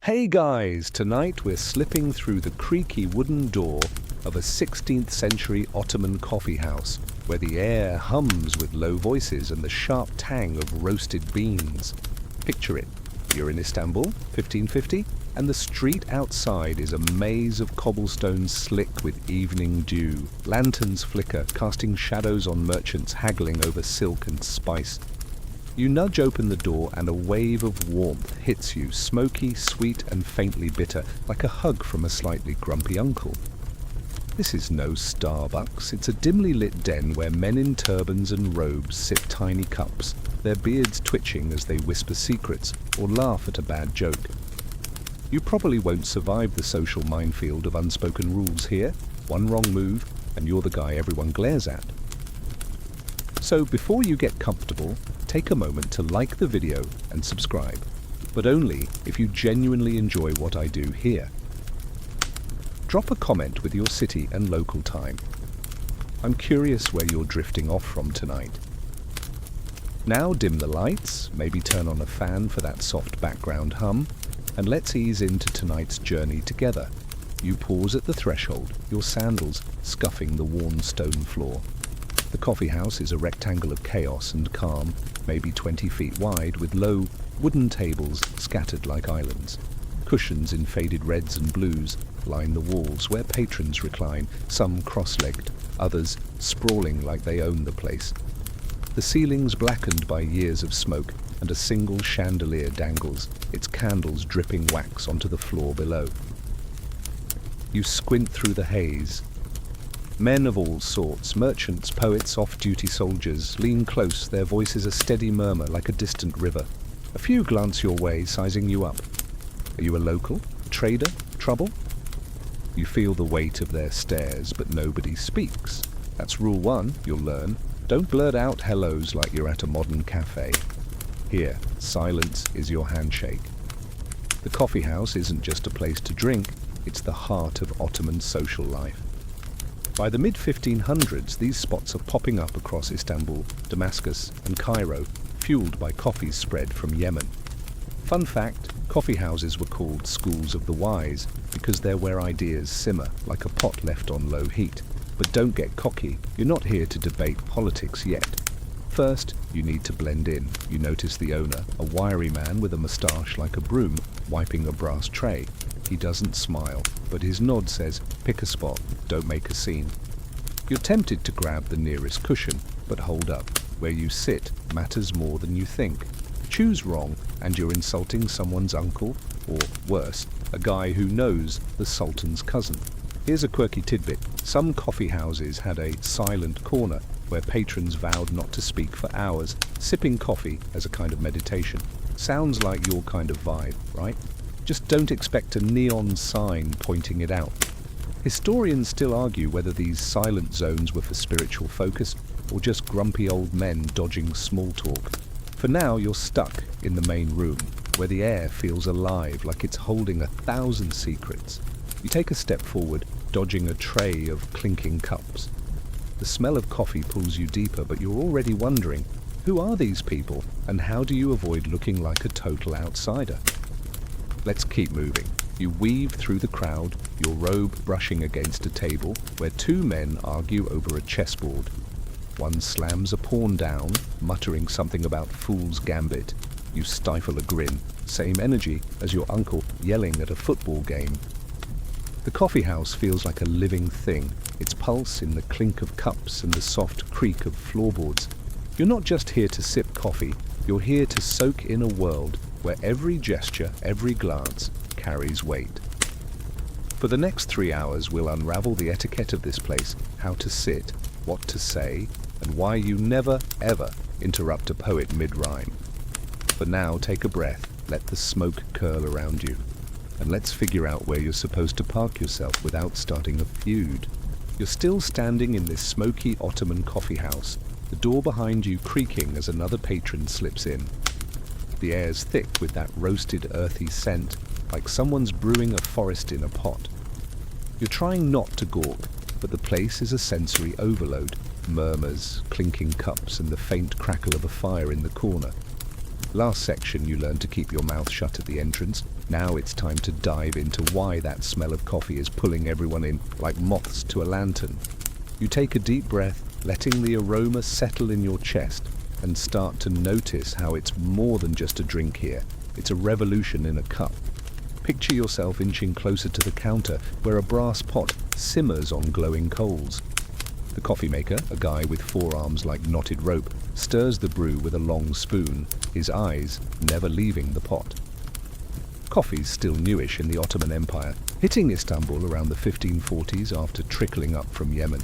Hey guys, tonight we're slipping through the creaky wooden door of a 16th century Ottoman coffee house where the air hums with low voices and the sharp tang of roasted beans. Picture it. You're in Istanbul, 1550, and the street outside is a maze of cobblestones slick with evening dew. Lanterns flicker, casting shadows on merchants haggling over silk and spice. You nudge open the door and a wave of warmth hits you, smoky, sweet and faintly bitter, like a hug from a slightly grumpy uncle. This is no Starbucks, it's a dimly lit den where men in turbans and robes sip tiny cups, their beards twitching as they whisper secrets or laugh at a bad joke. You probably won't survive the social minefield of unspoken rules here. One wrong move and you're the guy everyone glares at. So before you get comfortable, take a moment to like the video and subscribe, but only if you genuinely enjoy what I do here. Drop a comment with your city and local time. I'm curious where you're drifting off from tonight. Now dim the lights, maybe turn on a fan for that soft background hum, and let's ease into tonight's journey together. You pause at the threshold, your sandals scuffing the worn stone floor. The coffee house is a rectangle of chaos and calm, maybe 20 feet wide, with low, wooden tables scattered like islands. Cushions in faded reds and blues line the walls where patrons recline, some cross-legged, others sprawling like they own the place. The ceiling's blackened by years of smoke, and a single chandelier dangles, its candles dripping wax onto the floor below. You squint through the haze. Men of all sorts, merchants, poets, off-duty soldiers, lean close, their voices a steady murmur like a distant river. A few glance your way, sizing you up. Are you a local? A trader? Trouble? You feel the weight of their stares, but nobody speaks. That's rule one, you'll learn. Don't blurt out hellos like you're at a modern cafe. Here, silence is your handshake. The coffee house isn't just a place to drink, it's the heart of Ottoman social life. By the mid-1500s, these spots are popping up across Istanbul, Damascus, and Cairo, fueled by coffees spread from Yemen. Fun fact, coffee houses were called schools of the wise because they're where ideas simmer like a pot left on low heat. But don't get cocky, you're not here to debate politics yet. First, you need to blend in. You notice the owner, a wiry man with a moustache like a broom, wiping a brass tray. He doesn't smile, but his nod says, pick a spot, don't make a scene. You're tempted to grab the nearest cushion, but hold up. Where you sit matters more than you think. Choose wrong, and you're insulting someone's uncle, or worse, a guy who knows the Sultan's cousin. Here's a quirky tidbit. Some coffee houses had a silent corner where patrons vowed not to speak for hours, sipping coffee as a kind of meditation. Sounds like your kind of vibe, right? Just don't expect a neon sign pointing it out. Historians still argue whether these silent zones were for spiritual focus or just grumpy old men dodging small talk. For now, you're stuck in the main room, where the air feels alive like it's holding 1,000 secrets. You take a step forward, dodging a tray of clinking cups. The smell of coffee pulls you deeper, but you're already wondering, who are these people, and how do you avoid looking like a total outsider? Let's keep moving. You weave through the crowd, your robe brushing against a table where two men argue over a chessboard. One slams a pawn down, muttering something about fool's gambit. You stifle a grin, same energy as your uncle yelling at a football game. The coffee house feels like a living thing, its pulse in the clink of cups and the soft creak of floorboards. You're not just here to sip coffee, you're here to soak in a world where every gesture, every glance carries weight. For the next 3 hours, we'll unravel the etiquette of this place, how to sit, what to say, and why you never, ever interrupt a poet mid-rhyme. For now, take a breath, let the smoke curl around you, and let's figure out where you're supposed to park yourself without starting a feud. You're still standing in this smoky Ottoman coffee house, the door behind you creaking as another patron slips in. The air's thick with that roasted, earthy scent, like someone's brewing a forest in a pot. You're trying not to gawk, but the place is a sensory overload. Murmurs, clinking cups, and the faint crackle of a fire in the corner. Last section you learned to keep your mouth shut at the entrance. Now it's time to dive into why that smell of coffee is pulling everyone in like moths to a lantern. You take a deep breath, letting the aroma settle in your chest, and start to notice how it's more than just a drink here. It's a revolution in a cup. Picture yourself inching closer to the counter where a brass pot simmers on glowing coals. The coffee maker, a guy with forearms like knotted rope, stirs the brew with a long spoon, his eyes never leaving the pot. Coffee's still newish in the Ottoman Empire, hitting Istanbul around the 1540s after trickling up from Yemen.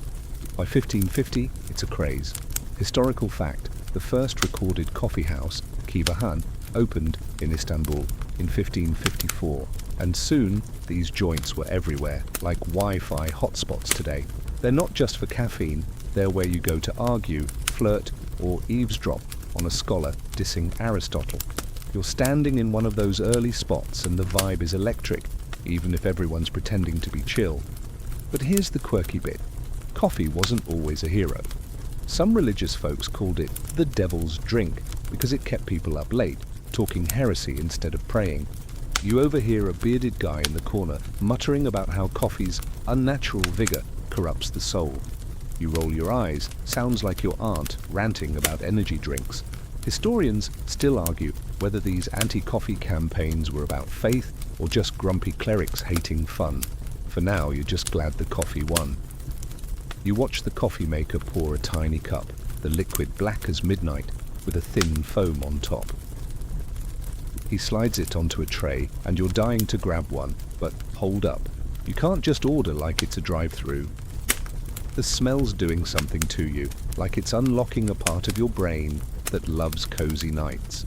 By 1550, it's a craze. Historical fact, the first recorded coffeehouse, Kivahan, opened in Istanbul in 1554, and soon these joints were everywhere, like Wi-Fi hotspots today. They're not just for caffeine, they're where you go to argue, flirt, or eavesdrop on a scholar dissing Aristotle. You're standing in one of those early spots and the vibe is electric, even if everyone's pretending to be chill. But here's the quirky bit. Coffee wasn't always a hero. Some religious folks called it the devil's drink because it kept people up late, talking heresy instead of praying. You overhear a bearded guy in the corner muttering about how coffee's unnatural vigor corrupts the soul. You roll your eyes, sounds like your aunt ranting about energy drinks. Historians still argue whether these anti-coffee campaigns were about faith or just grumpy clerics hating fun. For now, you're just glad the coffee won. You watch the coffee maker pour a tiny cup, the liquid black as midnight, with a thin foam on top. He slides it onto a tray, and you're dying to grab one, but hold up. You can't just order like it's a drive-through. The smell's doing something to you, like it's unlocking a part of your brain that loves cozy nights.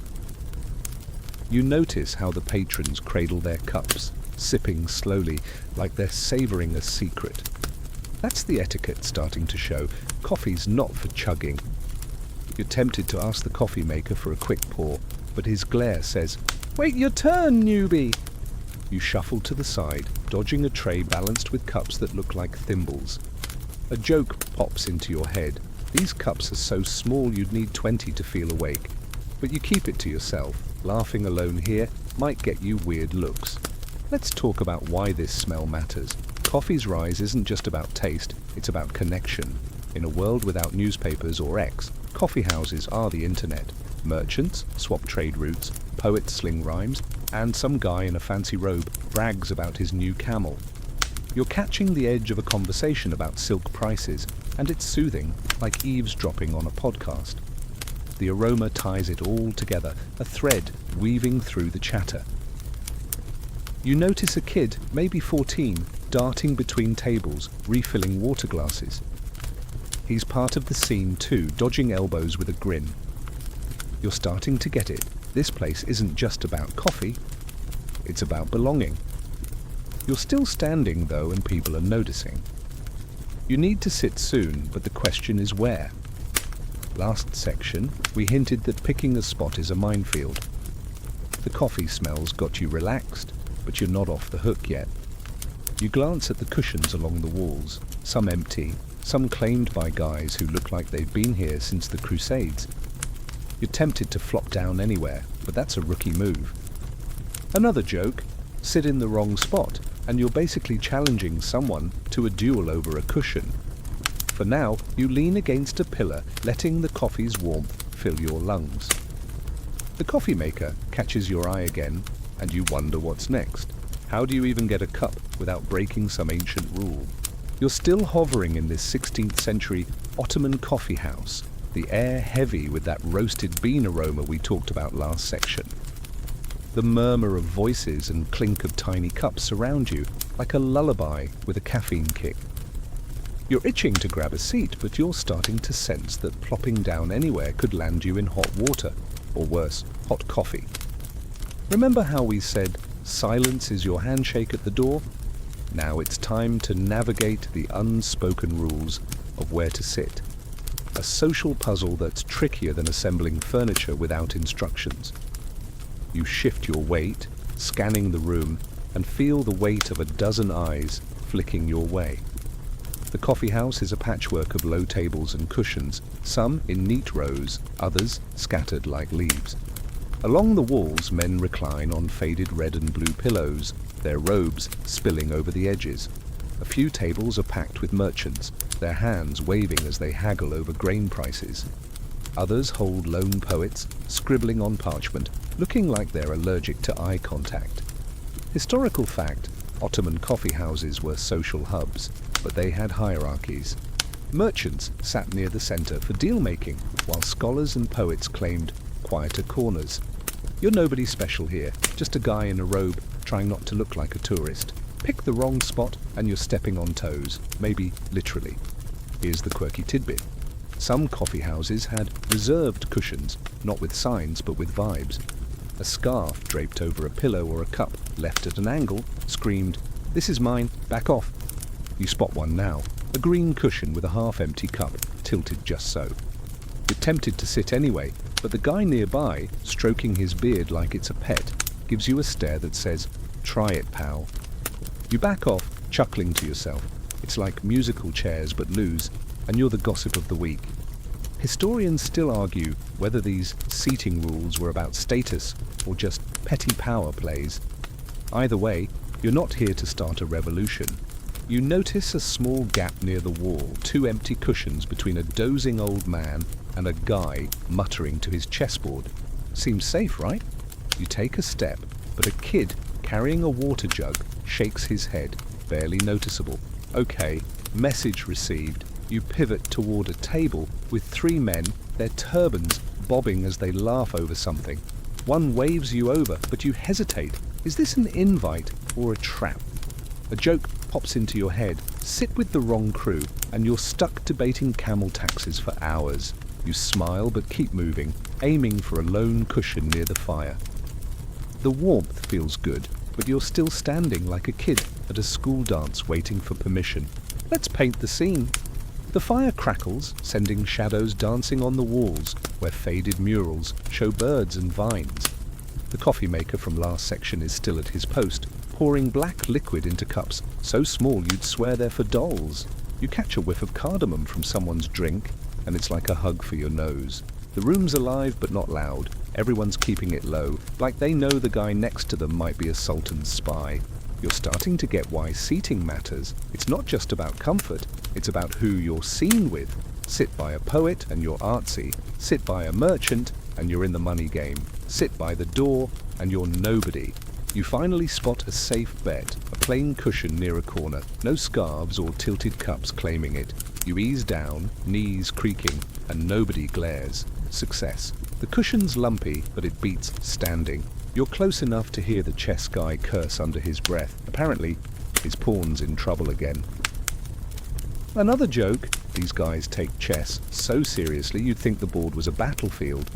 You notice how the patrons cradle their cups, sipping slowly, like they're savoring a secret. That's the etiquette starting to show. Coffee's not for chugging. You're tempted to ask the coffee maker for a quick pour, but his glare says, "Wait your turn, newbie!" You shuffle to the side, dodging a tray balanced with cups that look like thimbles. A joke pops into your head. These cups are so small you'd need 20 to feel awake. But you keep it to yourself. Laughing alone here might get you weird looks. Let's talk about why this smell matters. Coffee's rise isn't just about taste, it's about connection. In a world without newspapers or X, coffeehouses are the internet. Merchants swap trade routes, poets sling rhymes, and some guy in a fancy robe brags about his new camel. You're catching the edge of a conversation about silk prices, and it's soothing, like eavesdropping on a podcast. The aroma ties it all together, a thread weaving through the chatter. You notice a kid, maybe 14, darting between tables, refilling water glasses. He's part of the scene too, dodging elbows with a grin. You're starting to get it. This place isn't just about coffee, it's about belonging. You're still standing though, and people are noticing. You need to sit soon, but the question is where? Last section, we hinted that picking a spot is a minefield. The coffee smells got you relaxed, but you're not off the hook yet. You glance at the cushions along the walls, some empty, some claimed by guys who look like they've been here since the Crusades. You're tempted to flop down anywhere, but that's a rookie move. Another joke, sit in the wrong spot, and you're basically challenging someone to a duel over a cushion. For now, you lean against a pillar, letting the coffee's warmth fill your lungs. The coffee maker catches your eye again, and you wonder what's next. How do you even get a cup without breaking some ancient rule? You're still hovering in this 16th century Ottoman coffee house, the air heavy with that roasted bean aroma we talked about last section. The murmur of voices and clink of tiny cups surround you, like a lullaby with a caffeine kick. You're itching to grab a seat, but you're starting to sense that plopping down anywhere could land you in hot water, or worse, hot coffee. Remember how we said, silence is your handshake at the door? Now it's time to navigate the unspoken rules of where to sit. A social puzzle that's trickier than assembling furniture without instructions. You shift your weight, scanning the room, and feel the weight of a dozen eyes flicking your way. The coffee house is a patchwork of low tables and cushions, some in neat rows, others scattered like leaves. Along the walls, men recline on faded red and blue pillows, their robes spilling over the edges. A few tables are packed with merchants, their hands waving as they haggle over grain prices. Others hold lone poets, scribbling on parchment, looking like they're allergic to eye contact. Historical fact, Ottoman coffeehouses were social hubs, but they had hierarchies. Merchants sat near the center for deal-making, while scholars and poets claimed quieter corners. You're nobody special here, just a guy in a robe trying not to look like a tourist. Pick the wrong spot and you're stepping on toes, maybe literally. Here's the quirky tidbit. Some coffeehouses had reserved cushions, not with signs but with vibes. A scarf draped over a pillow or a cup left at an angle screamed, "This is mine, back off." You spot one now, a green cushion with a half-empty cup tilted just so. You're tempted to sit anyway, but the guy nearby, stroking his beard like it's a pet, gives you a stare that says, "Try it, pal." You back off, chuckling to yourself. It's like musical chairs but loose, and you're the gossip of the week. Historians still argue whether these seating rules were about status or just petty power plays. Either way, you're not here to start a revolution. You notice a small gap near the wall, 2 empty cushions between a dozing old man and a guy muttering to his chessboard. Seems safe, right? You take a step, but a kid carrying a water jug shakes his head, barely noticeable. Okay, message received. You pivot toward a table with 3 men, their turbans bobbing as they laugh over something. One waves you over, but you hesitate. Is this an invite or a trap? A joke pops into your head. Sit with the wrong crew, and you're stuck debating camel taxes for hours. You smile but keep moving, aiming for a lone cushion near the fire. The warmth feels good, but you're still standing like a kid at a school dance waiting for permission. Let's paint the scene. The fire crackles, sending shadows dancing on the walls, where faded murals show birds and vines. The coffee maker from last section is still at his post, pouring black liquid into cups, so small you'd swear they're for dolls. You catch a whiff of cardamom from someone's drink, and it's like a hug for your nose. The room's alive but not loud. Everyone's keeping it low, like they know the guy next to them might be a sultan's spy. You're starting to get why seating matters. It's not just about comfort, it's about who you're seen with. Sit by a poet and you're artsy. Sit by a merchant and you're in the money game. Sit by the door and you're nobody. You finally spot a safe bet, a plain cushion near a corner, no scarves or tilted cups claiming it. You ease down, knees creaking, and nobody glares. Success. The cushion's lumpy, but it beats standing. You're close enough to hear the chess guy curse under his breath. Apparently, his pawn's in trouble again. Another joke. These guys take chess so seriously you'd think the board was a battlefield.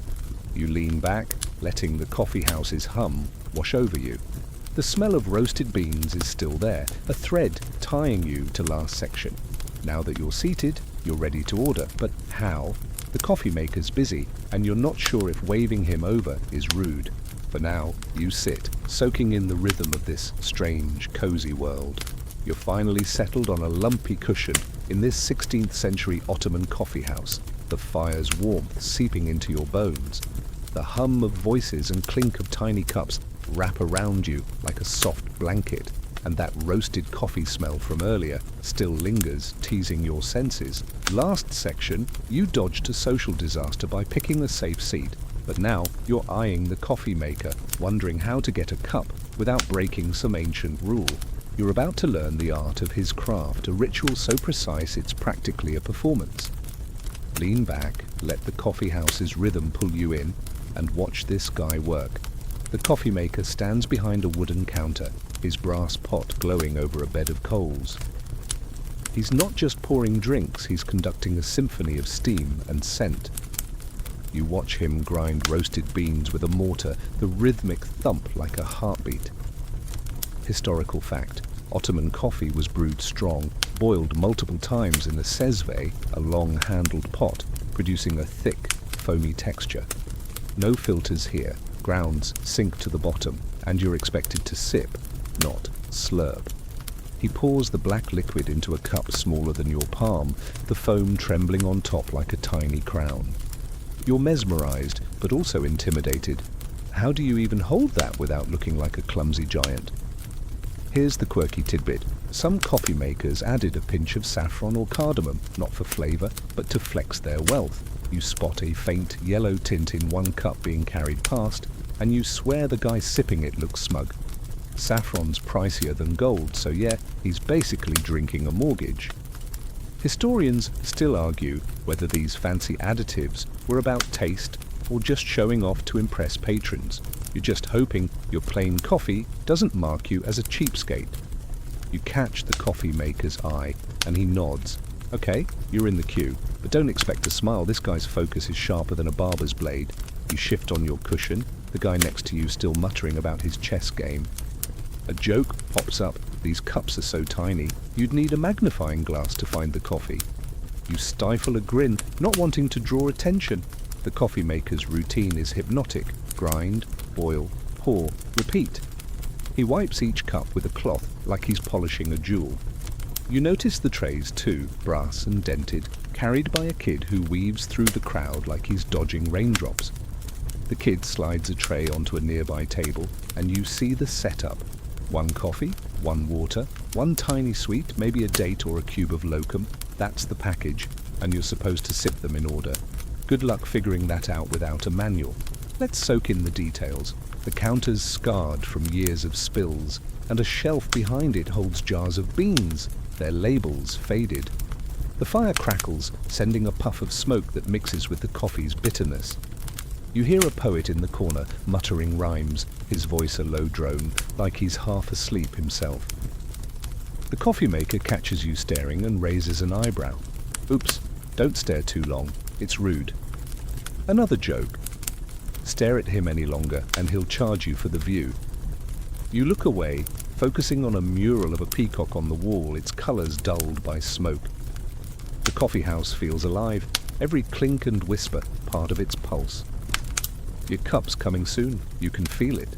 You lean back, letting the coffeehouse's hum wash over you. The smell of roasted beans is still there, a thread tying you to last section. Now that you're seated, you're ready to order. But how? The coffee maker's busy, and you're not sure if waving him over is rude. For now, you sit, soaking in the rhythm of this strange, cozy world. You're finally settled on a lumpy cushion in this 16th century Ottoman coffeehouse, the fire's warmth seeping into your bones. The hum of voices and clink of tiny cups wrap around you like a soft blanket, and that roasted coffee smell from earlier still lingers, teasing your senses. Last section, you dodged a social disaster by picking a safe seat, but now you're eyeing the coffee maker, wondering how to get a cup without breaking some ancient rule. You're about to learn the art of his craft, a ritual so precise it's practically a performance. Lean back, let the coffeehouse's rhythm pull you in, and watch this guy work. The coffee maker stands behind a wooden counter, his brass pot glowing over a bed of coals. He's not just pouring drinks, he's conducting a symphony of steam and scent. You watch him grind roasted beans with a mortar, the rhythmic thump like a heartbeat. Historical fact, Ottoman coffee was brewed strong, boiled multiple times in a sezve, a long-handled pot, producing a thick, foamy texture. No filters here, grounds sink to the bottom, and you're expected to sip, not slurp. He pours the black liquid into a cup smaller than your palm, the foam trembling on top like a tiny crown. You're mesmerized, but also intimidated. How do you even hold that without looking like a clumsy giant? Here's the quirky tidbit. Some coffee makers added a pinch of saffron or cardamom, not for flavor, but to flex their wealth. You spot a faint yellow tint in one cup being carried past, and you swear the guy sipping it looks smug. Saffron's pricier than gold, so yeah, he's basically drinking a mortgage. Historians still argue whether these fancy additives were about taste or just showing off to impress patrons. You're just hoping your plain coffee doesn't mark you as a cheapskate. You catch the coffee maker's eye, and he nods. Okay, you're in the queue, but don't expect a smile. This guy's focus is sharper than a barber's blade. You shift on your cushion, the guy next to you still muttering about his chess game. A joke pops up. These cups are so tiny, you'd need a magnifying glass to find the coffee. You stifle a grin, not wanting to draw attention. The coffee maker's routine is hypnotic. Grind, boil, pour, repeat. He wipes each cup with a cloth like he's polishing a jewel. You notice the trays too, brass and dented, carried by a kid who weaves through the crowd like he's dodging raindrops. The kid slides a tray onto a nearby table, and you see the setup. One coffee, one water, one tiny sweet, maybe a date or a cube of locum. That's the package, and you're supposed to sip them in order. Good luck figuring that out without a manual. Let's soak in the details. The counter's scarred from years of spills, and a shelf behind it holds jars of beans, their labels faded. The fire crackles, sending a puff of smoke that mixes with the coffee's bitterness. You hear a poet in the corner muttering rhymes, his voice a low drone, like he's half asleep himself. The coffee maker catches you staring and raises an eyebrow. Oops, don't stare too long, it's rude. Another joke. Stare at him any longer and he'll charge you for the view. You look away, focusing on a mural of a peacock on the wall, its colors dulled by smoke. The coffee house feels alive, every clink and whisper part of its pulse. Your cup's coming soon, you can feel it.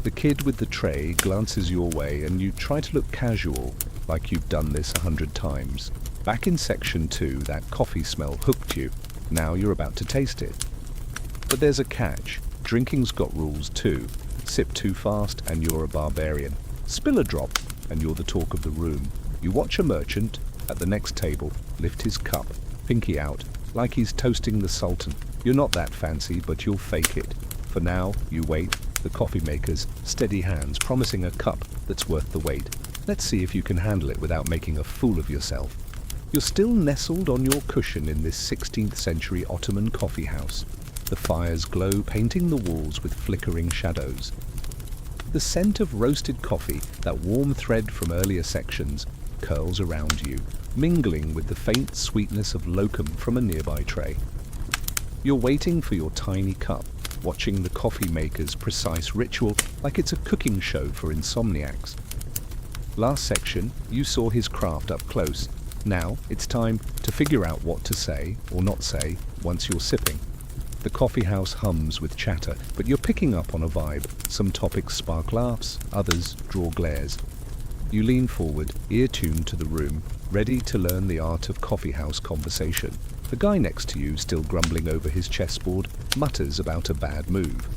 The kid with the tray glances your way and you try to look casual, like you've done this 100 times. Back in section 2, that coffee smell hooked you. Now you're about to taste it. But there's a catch. Drinking's got rules too. Sip too fast and you're a barbarian. Spill a drop and you're the talk of the room. You watch a merchant at the next table lift his cup, pinky out, like he's toasting the Sultan. You're not that fancy, but you'll fake it. For now, you wait, the coffee maker's steady hands promising a cup that's worth the wait. Let's see if you can handle it without making a fool of yourself. You're still nestled on your cushion in this 16th century Ottoman coffee house. The fires glow, painting the walls with flickering shadows. The scent of roasted coffee, that warm thread from earlier sections, curls around you, mingling with the faint sweetness of locum from a nearby tray. You're waiting for your tiny cup, watching the coffee maker's precise ritual like it's a cooking show for insomniacs. Last section, you saw his craft up close. Now it's time to figure out what to say or not say once you're sipping. The coffee house hums with chatter, but you're picking up on a vibe. Some topics spark laughs, others draw glares. You lean forward, ear tuned to the room, ready to learn the art of coffee house conversation. The guy next to you, still grumbling over his chessboard, mutters about a bad move.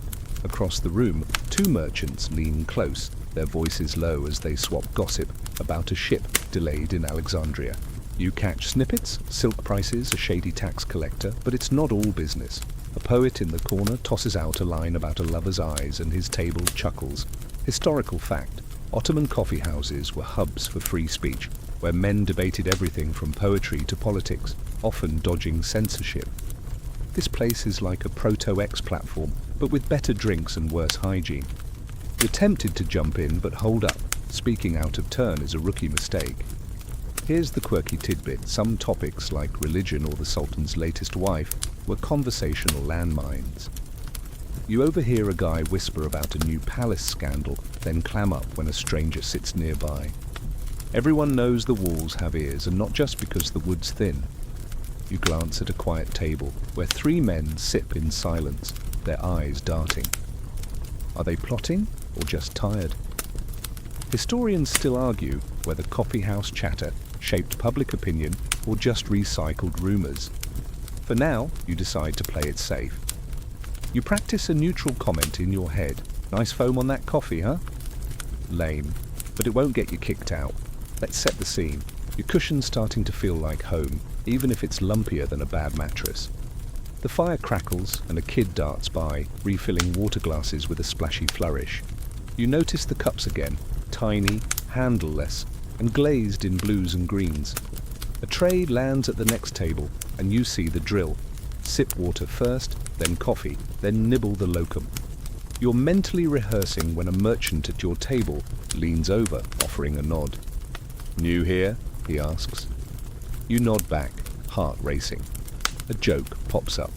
Across the room, two merchants lean close, their voices low as they swap gossip about a ship delayed in Alexandria. You catch snippets, silk prices, a shady tax collector, but it's not all business. A poet in the corner tosses out a line about a lover's eyes and his table chuckles. Historical fact: Ottoman coffee houses were hubs for free speech, where men debated everything from poetry to politics, often dodging censorship. This place is like a proto-X platform, but with better drinks and worse hygiene. You're tempted to jump in, but hold up. Speaking out of turn is a rookie mistake. Here's the quirky tidbit. Some topics, like religion or the Sultan's latest wife, were conversational landmines. You overhear a guy whisper about a new palace scandal, then clam up when a stranger sits nearby. Everyone knows the walls have ears, and not just because the wood's thin. You glance at a quiet table, where three men sip in silence, their eyes darting. Are they plotting, or just tired? Historians still argue whether coffee house chatter shaped public opinion or just recycled rumors. For now, you decide to play it safe. You practice a neutral comment in your head. Nice foam on that coffee, huh? Lame, but it won't get you kicked out. Let's set the scene. Your cushion's starting to feel like home, even if it's lumpier than a bad mattress. The fire crackles and a kid darts by, refilling water glasses with a splashy flourish. You notice the cups again, tiny, handleless, and glazed in blues and greens. A tray lands at the next table, and you see the drill. Sip water first, then coffee, then nibble the locum. You're mentally rehearsing when a merchant at your table leans over, offering a nod. "New here?" he asks. You nod back, heart racing. A joke pops up.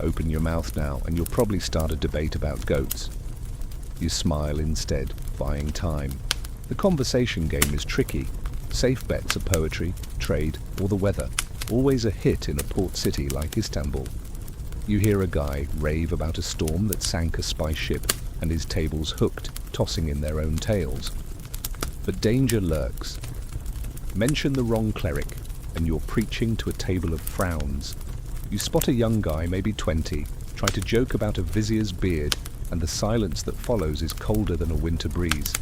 Open your mouth now, and you'll probably start a debate about goats. You smile instead, buying time. The conversation game is tricky. Safe bets are poetry, trade, or the weather. Always a hit in a port city like Istanbul. You hear a guy rave about a storm that sank a spice ship and his tables hooked, tossing in their own tails. But danger lurks. Mention the wrong cleric, and you're preaching to a table of frowns. You spot a young guy, maybe 20, try to joke about a vizier's beard, and the silence that follows is colder than a winter breeze.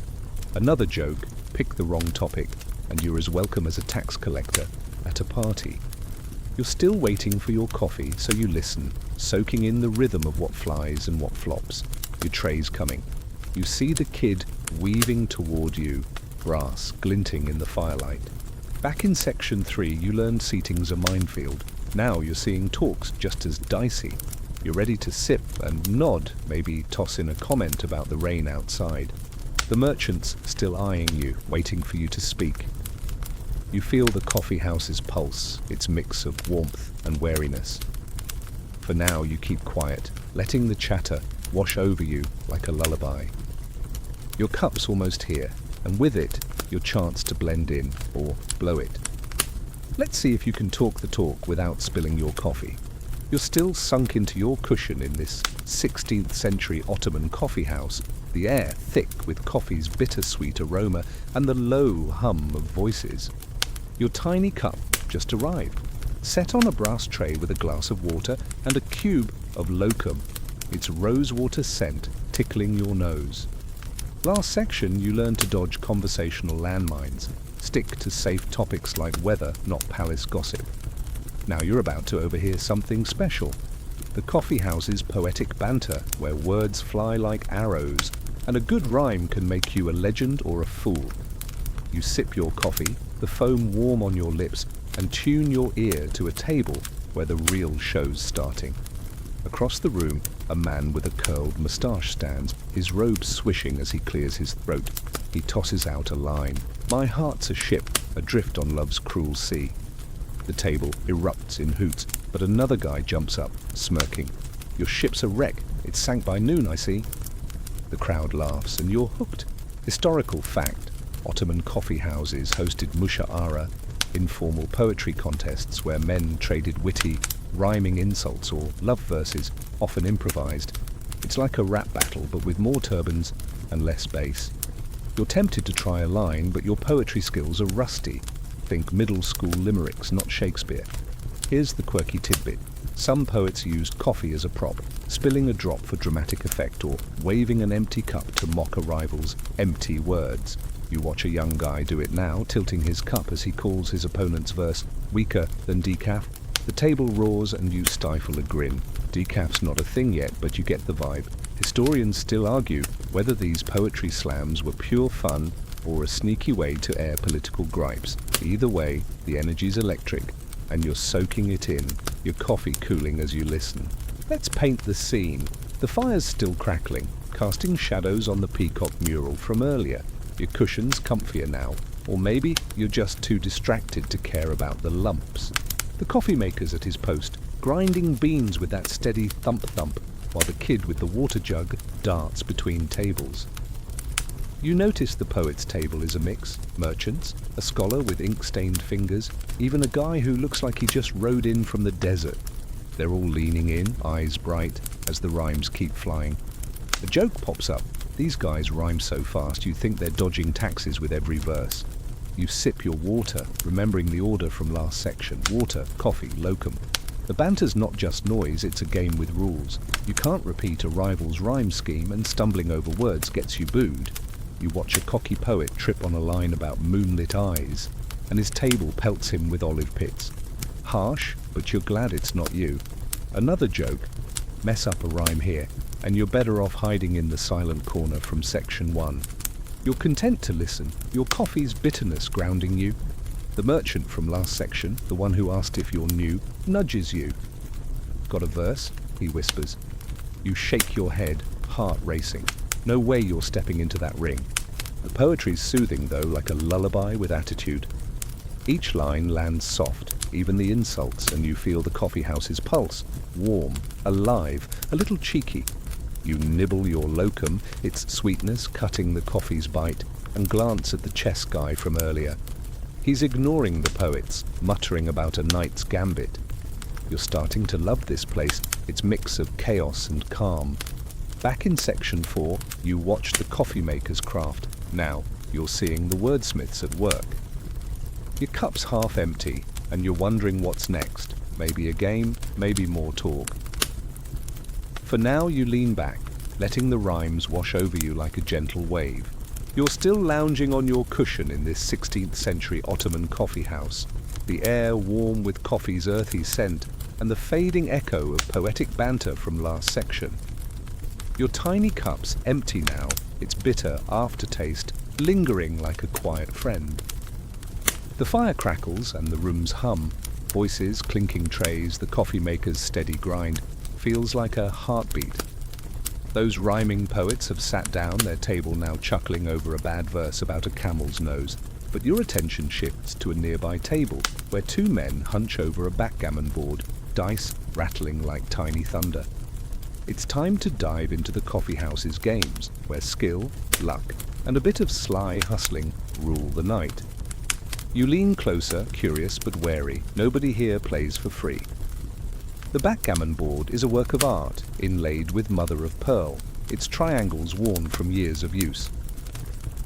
Another joke, pick the wrong topic, and you're as welcome as a tax collector at a party. You're still waiting for your coffee, so you listen, soaking in the rhythm of what flies and what flops. Your tray's coming. You see the kid weaving toward you, brass glinting in the firelight. Back in section 3, you learned seating's a minefield. Now you're seeing talks just as dicey. You're ready to sip and nod, maybe toss in a comment about the rain outside. The merchant's still eyeing you, waiting for you to speak. You feel the coffee house's pulse, its mix of warmth and wariness. For now, you keep quiet, letting the chatter wash over you like a lullaby. Your cup's almost here, and with it, your chance to blend in or blow it. Let's see if you can talk the talk without spilling your coffee. You're still sunk into your cushion in this 16th century Ottoman coffee house, the air thick with coffee's bittersweet aroma and the low hum of voices. Your tiny cup just arrived, set on a brass tray with a glass of water and a cube of locum, its rosewater scent tickling your nose. Last section, you learned to dodge conversational landmines, stick to safe topics like weather, not palace gossip. Now you're about to overhear something special. The coffee house's poetic banter, where words fly like arrows, and a good rhyme can make you a legend or a fool. You sip your coffee, the foam warm on your lips, and tune your ear to a table where the real show's starting. Across the room, a man with a curled moustache stands, his robe swishing as he clears his throat. He tosses out a line. "My heart's a ship, adrift on love's cruel sea." The table erupts in hoots, but another guy jumps up, smirking. "Your ship's a wreck. It sank by noon, I see." The crowd laughs, and you're hooked. Historical fact. Ottoman coffee houses hosted musha'ara, informal poetry contests where men traded witty, rhyming insults or love verses, often improvised. It's like a rap battle, but with more turbans and less bass. You're tempted to try a line, but your poetry skills are rusty. Think middle school limericks, not Shakespeare. Here's the quirky tidbit. Some poets used coffee as a prop, spilling a drop for dramatic effect or waving an empty cup to mock a rival's empty words. You watch a young guy do it now, tilting his cup as he calls his opponent's verse weaker than decaf. The table roars and you stifle a grin. Decaf's not a thing yet, but you get the vibe. Historians still argue whether these poetry slams were pure fun or a sneaky way to air political gripes. Either way, the energy's electric, and you're soaking it in, your coffee cooling as you listen. Let's paint the scene. The fire's still crackling, casting shadows on the peacock mural from earlier. Your cushion's comfier now, or maybe you're just too distracted to care about the lumps. The coffee maker's at his post, grinding beans with that steady thump-thump, while the kid with the water jug darts between tables. You notice the poet's table is a mix. Merchants, a scholar with ink-stained fingers, even a guy who looks like he just rode in from the desert. They're all leaning in, eyes bright, as the rhymes keep flying. A joke pops up. These guys rhyme so fast you think they're dodging taxes with every verse. You sip your water, remembering the order from last section. Water, coffee, locum. The banter's not just noise, it's a game with rules. You can't repeat a rival's rhyme scheme, and stumbling over words gets you booed. You watch a cocky poet trip on a line about moonlit eyes, and his table pelts him with olive pits. Harsh, but you're glad it's not you. Another joke. Mess up a rhyme here, and you're better off hiding in the silent corner from section 1. You're content to listen, your coffee's bitterness grounding you. The merchant from last section, the one who asked if you're new, nudges you. Got a verse? He whispers. You shake your head, heart racing. No way you're stepping into that ring. The poetry's soothing though, like a lullaby with attitude. Each line lands soft, even the insults, and you feel the coffeehouse's pulse, warm, alive, a little cheeky. You nibble your locum, its sweetness cutting the coffee's bite, and glance at the chess guy from earlier. He's ignoring the poets, muttering about a knight's gambit. You're starting to love this place, its mix of chaos and calm. Back in section 4, you watched the coffee maker's craft. Now, you're seeing the wordsmiths at work. Your cup's half empty, and you're wondering what's next. Maybe a game, maybe more talk. For now, you lean back, letting the rhymes wash over you like a gentle wave. You're still lounging on your cushion in this 16th century Ottoman coffee house, the air warm with coffee's earthy scent and the fading echo of poetic banter from last section. Your tiny cup's empty now, its bitter aftertaste lingering like a quiet friend. The fire crackles and the room's hum, voices clinking trays, the coffee maker's steady grind, feels like a heartbeat. Those rhyming poets have sat down, their table now chuckling over a bad verse about a camel's nose. But your attention shifts to a nearby table, where two men hunch over a backgammon board, dice rattling like tiny thunder. It's time to dive into the coffeehouse's games, where skill, luck, and a bit of sly hustling rule the night. You lean closer, curious but wary. Nobody here plays for free. The backgammon board is a work of art, inlaid with mother of pearl, its triangles worn from years of use.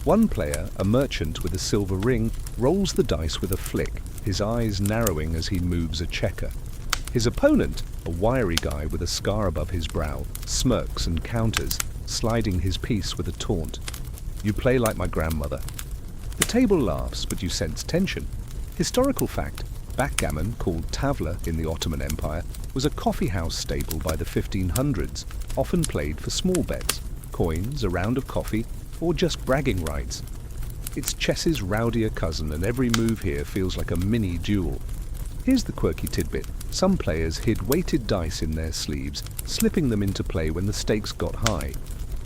One player, a merchant with a silver ring, rolls the dice with a flick, his eyes narrowing as he moves a checker. His opponent, a wiry guy with a scar above his brow, smirks and counters, sliding his piece with a taunt. You play like my grandmother. The table laughs, but you sense tension. Historical fact. Backgammon, called tavla in the Ottoman Empire, was a coffeehouse staple by the 1500s, often played for small bets, coins, a round of coffee, or just bragging rights. It's chess's rowdier cousin, and every move here feels like a mini duel. Here's the quirky tidbit. Some players hid weighted dice in their sleeves, slipping them into play when the stakes got high.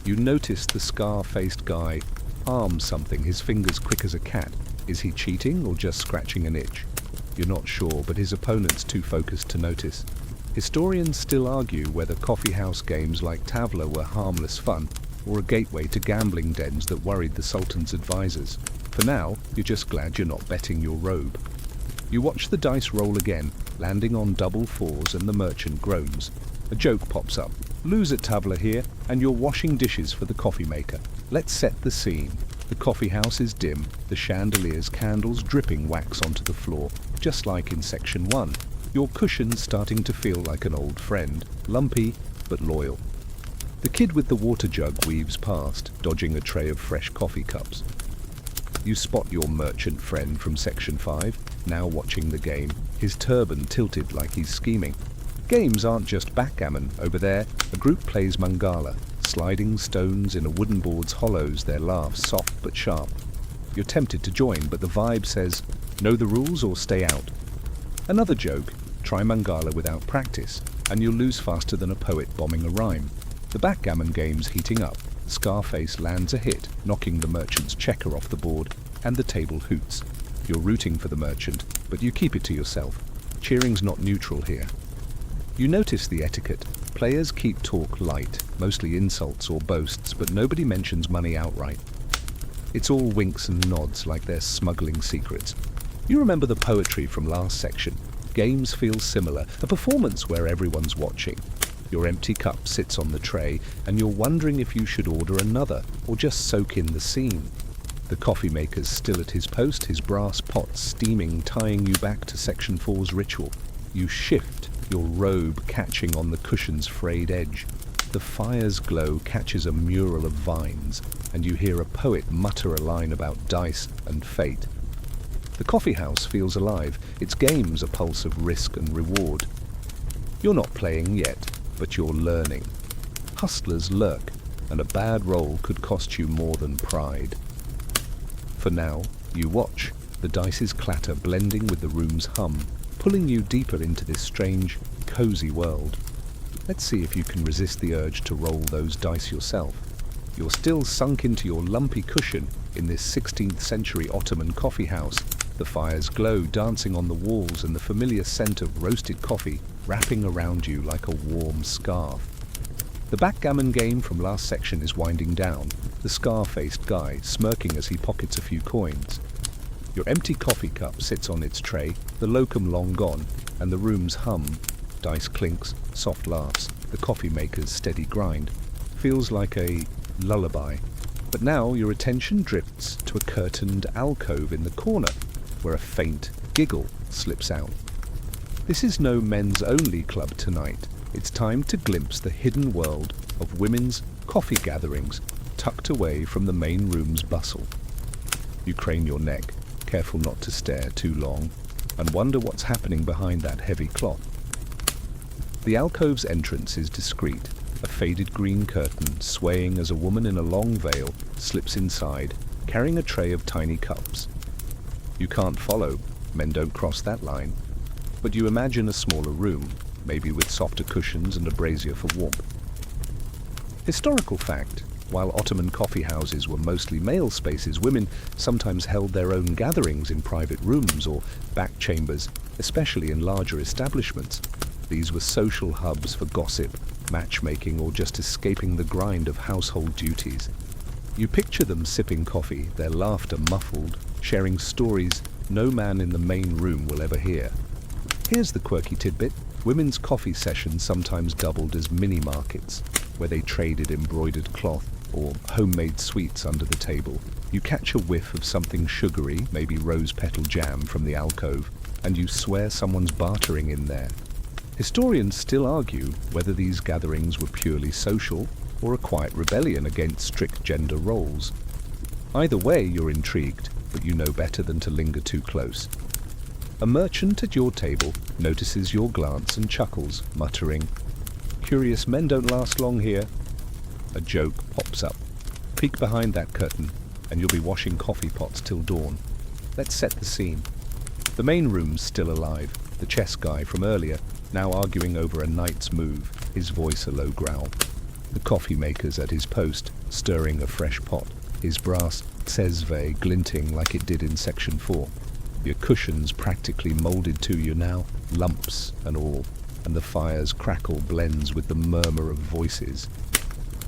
You notice the scar-faced guy arms something, his fingers quick as a cat. Is he cheating or just scratching an itch? You're not sure, but his opponent's too focused to notice. Historians still argue whether coffeehouse games like tavla were harmless fun or a gateway to gambling dens that worried the Sultan's advisors. For now, you're just glad you're not betting your robe. You watch the dice roll again, landing on double fours, and the merchant groans. A joke pops up. Lose at tavla here, and you're washing dishes for the coffee maker. Let's set the scene. The coffee house is dim, the chandelier's candles dripping wax onto the floor, just like in section 1. Your cushion's starting to feel like an old friend, lumpy but loyal. The kid with the water jug weaves past, dodging a tray of fresh coffee cups. You spot your merchant friend from section 5, now watching the game, his turban tilted like he's scheming. Games aren't just backgammon. Over there, a group plays mangala, sliding stones in a wooden board's hollows, their laughs soft but sharp. You're tempted to join, but the vibe says, know the rules or stay out. Another joke, try mangala without practice, and you'll lose faster than a poet bombing a rhyme. The backgammon game's heating up. Scarface lands a hit, knocking the merchant's checker off the board, and the table hoots. You're rooting for the merchant, but you keep it to yourself. Cheering's not neutral here. You notice the etiquette. Players keep talk light, mostly insults or boasts, but nobody mentions money outright. It's all winks and nods like they're smuggling secrets. You remember the poetry from last section. Games feel similar, a performance where everyone's watching. Your empty cup sits on the tray, and you're wondering if you should order another or just soak in the scene. The coffee maker's still at his post, his brass pot steaming, tying you back to section 4's ritual. You shift, your robe catching on the cushion's frayed edge. The fire's glow catches a mural of vines, and you hear a poet mutter a line about dice and fate. The coffeehouse feels alive, its games a pulse of risk and reward. You're not playing yet, but you're learning. Hustlers lurk, and a bad roll could cost you more than pride. For now, you watch, the dice's clatter blending with the room's hum, pulling you deeper into this strange, cozy world. Let's see if you can resist the urge to roll those dice yourself. You're still sunk into your lumpy cushion in this 16th century Ottoman coffeehouse, the fire's glow dancing on the walls and the familiar scent of roasted coffee wrapping around you like a warm scarf. The backgammon game from last section is winding down, the scar-faced guy smirking as he pockets a few coins. Your empty coffee cup sits on its tray, the locum long gone, and the room's hum, dice clinks, soft laughs, the coffee maker's steady grind, feels like a lullaby. But now your attention drifts to a curtained alcove in the corner, where a faint giggle slips out. This is no men's-only club tonight. It's time to glimpse the hidden world of women's coffee gatherings tucked away from the main room's bustle. You crane your neck, careful not to stare too long, and wonder what's happening behind that heavy cloth. The alcove's entrance is discreet, a faded green curtain swaying as a woman in a long veil slips inside, carrying a tray of tiny cups. You can't follow, men don't cross that line, but you imagine a smaller room, maybe with softer cushions and a brazier for warmth. Historical fact, while Ottoman coffee houses were mostly male spaces, women sometimes held their own gatherings in private rooms or back chambers, especially in larger establishments. These were social hubs for gossip, matchmaking, or just escaping the grind of household duties. You picture them sipping coffee, their laughter muffled, sharing stories no man in the main room will ever hear. Here's the quirky tidbit. Women's coffee sessions sometimes doubled as mini-markets, where they traded embroidered cloth or homemade sweets under the table. You catch a whiff of something sugary, maybe rose petal jam from the alcove, and you swear someone's bartering in there. Historians still argue whether these gatherings were purely social or a quiet rebellion against strict gender roles. Either way, you're intrigued, but you know better than to linger too close. A merchant at your table notices your glance and chuckles, muttering, "Curious men don't last long here." A joke pops up. Peek behind that curtain, and you'll be washing coffee pots till dawn. Let's set the scene. The main room's still alive, the chess guy from earlier, now arguing over a knight's move, his voice a low growl. The coffee maker's at his post, stirring a fresh pot, his brass tsezve glinting like it did in Section 4. Your cushions practically molded to you now, lumps and all, and the fire's crackle blends with the murmur of voices.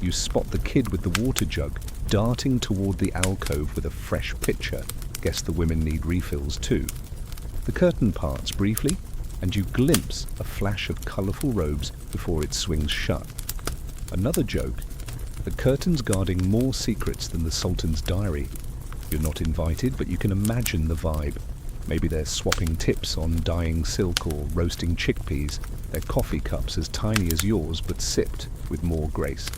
You spot the kid with the water jug, darting toward the alcove with a fresh pitcher. Guess the women need refills too. The curtain parts briefly, and you glimpse a flash of colourful robes before it swings shut. Another joke. The curtain's guarding more secrets than the Sultan's diary. You're not invited, but you can imagine the vibe. Maybe they're swapping tips on dyeing silk or roasting chickpeas, their coffee cups as tiny as yours but sipped with more grace.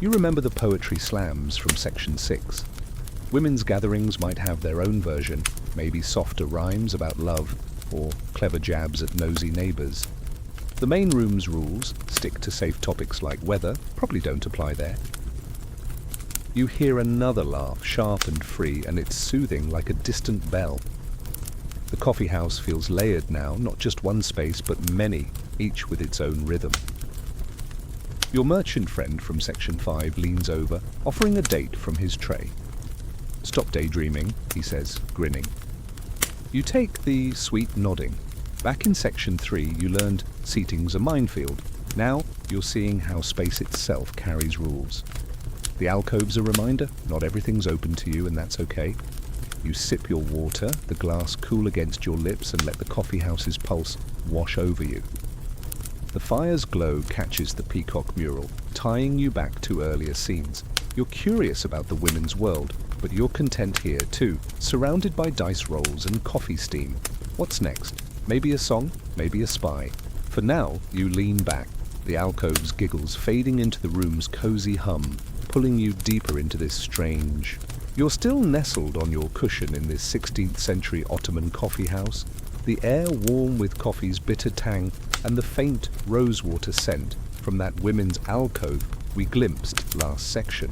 You remember the poetry slams from Section 6. Women's gatherings might have their own version, maybe softer rhymes about love or clever jabs at nosy neighbours. The main room's rules stick to safe topics like weather, probably don't apply there. You hear another laugh, sharp and free, and it's soothing like a distant bell. The coffee house feels layered now, not just one space, but many, each with its own rhythm. Your merchant friend from Section 5 leans over, offering a date from his tray. "Stop daydreaming," he says, grinning. You take the sweet nodding. Back in Section 3, you learned seating's a minefield. Now, you're seeing how space itself carries rules. The alcove's a reminder, not everything's open to you, and that's okay. You sip your water, the glass cool against your lips, and let the coffeehouse's pulse wash over you. The fire's glow catches the peacock mural, tying you back to earlier scenes. You're curious about the women's world, but you're content here too, surrounded by dice rolls and coffee steam. What's next? Maybe a song, maybe a spy. For now, you lean back, the alcove's giggles fading into the room's cozy hum, pulling you deeper into this strange. You're still nestled on your cushion in this 16th century Ottoman coffee house, the air warm with coffee's bitter tang and the faint rosewater scent from that women's alcove we glimpsed last section.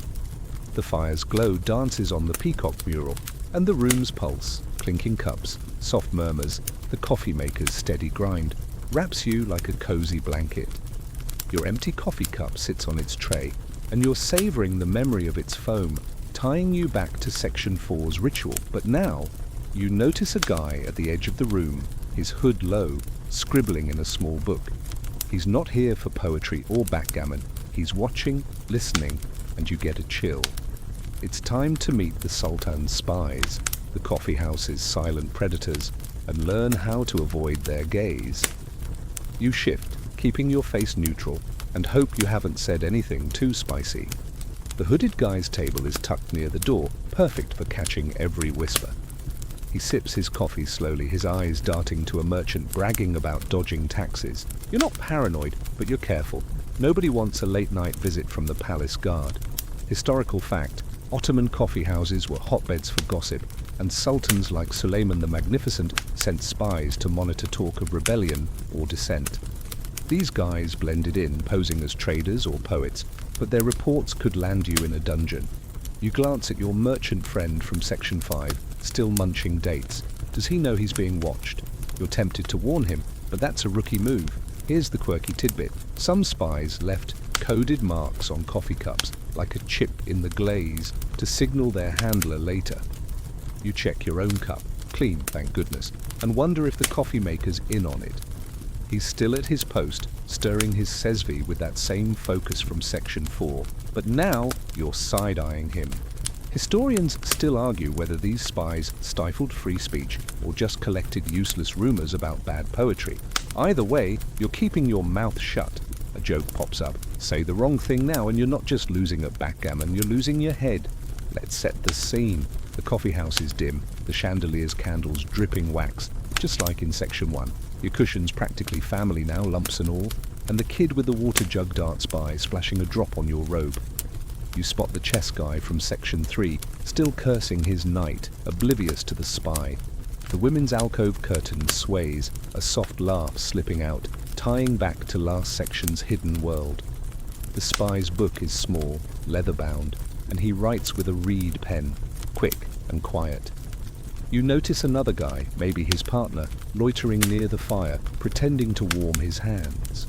The fire's glow dances on the peacock mural, and the room's pulse, clinking cups, soft murmurs, the coffee maker's steady grind, wraps you like a cozy blanket. Your empty coffee cup sits on its tray, and you're savoring the memory of its foam, tying you back to Section 4's ritual. But now, you notice a guy at the edge of the room, his hood low, scribbling in a small book. He's not here for poetry or backgammon. He's watching, listening, and you get a chill. It's time to meet the Sultan's spies, the coffee house's silent predators, and learn how to avoid their gaze. You shift, keeping your face neutral, and hope you haven't said anything too spicy. The hooded guy's table is tucked near the door, perfect for catching every whisper. He sips his coffee slowly, his eyes darting to a merchant bragging about dodging taxes. You're not paranoid, but you're careful. Nobody wants a late-night visit from the palace guard. Historical fact, Ottoman coffee houses were hotbeds for gossip, and sultans like Suleiman the Magnificent sent spies to monitor talk of rebellion or dissent. These guys blended in, posing as traders or poets, but their reports could land you in a dungeon. You glance at your merchant friend from Section 5, still munching dates. Does he know he's being watched? You're tempted to warn him, but that's a rookie move. Here's the quirky tidbit. Some spies left coded marks on coffee cups, like a chip in the glaze, to signal their handler later. You check your own cup, clean, thank goodness, and wonder if the coffee maker's in on it. He's still at his post, stirring his sesvi with that same focus from Section 4, but now you're side-eyeing him. Historians still argue whether these spies stifled free speech or just collected useless rumors about bad poetry. Either way, you're keeping your mouth shut. A joke pops up. Say the wrong thing now and you're not just losing at backgammon, you're losing your head. Let's set the scene. The coffee house is dim, the chandelier's candles dripping wax, just like in Section 1. Your cushion's practically family now, lumps and all, and the kid with the water jug darts by, splashing a drop on your robe. You spot the chess guy from Section 3, still cursing his knight, oblivious to the spy. The women's alcove curtain sways, a soft laugh slipping out, tying back to last section's hidden world. The spy's book is small, leather-bound, and he writes with a reed pen, quick and quiet. You notice another guy, maybe his partner, loitering near the fire, pretending to warm his hands.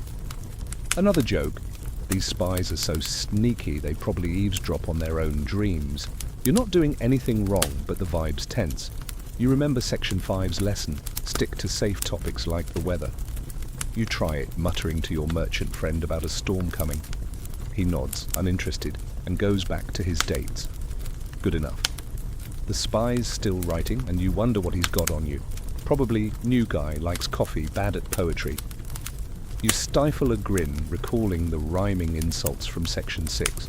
Another joke. These spies are so sneaky they probably eavesdrop on their own dreams. You're not doing anything wrong, but the vibe's tense. You remember Section 5's lesson, stick to safe topics like the weather. You try it, muttering to your merchant friend about a storm coming. He nods, uninterested, and goes back to his dates. Good enough. The spy's still writing, and you wonder what he's got on you. Probably new guy, likes coffee, bad at poetry. You stifle a grin, recalling the rhyming insults from Section 6.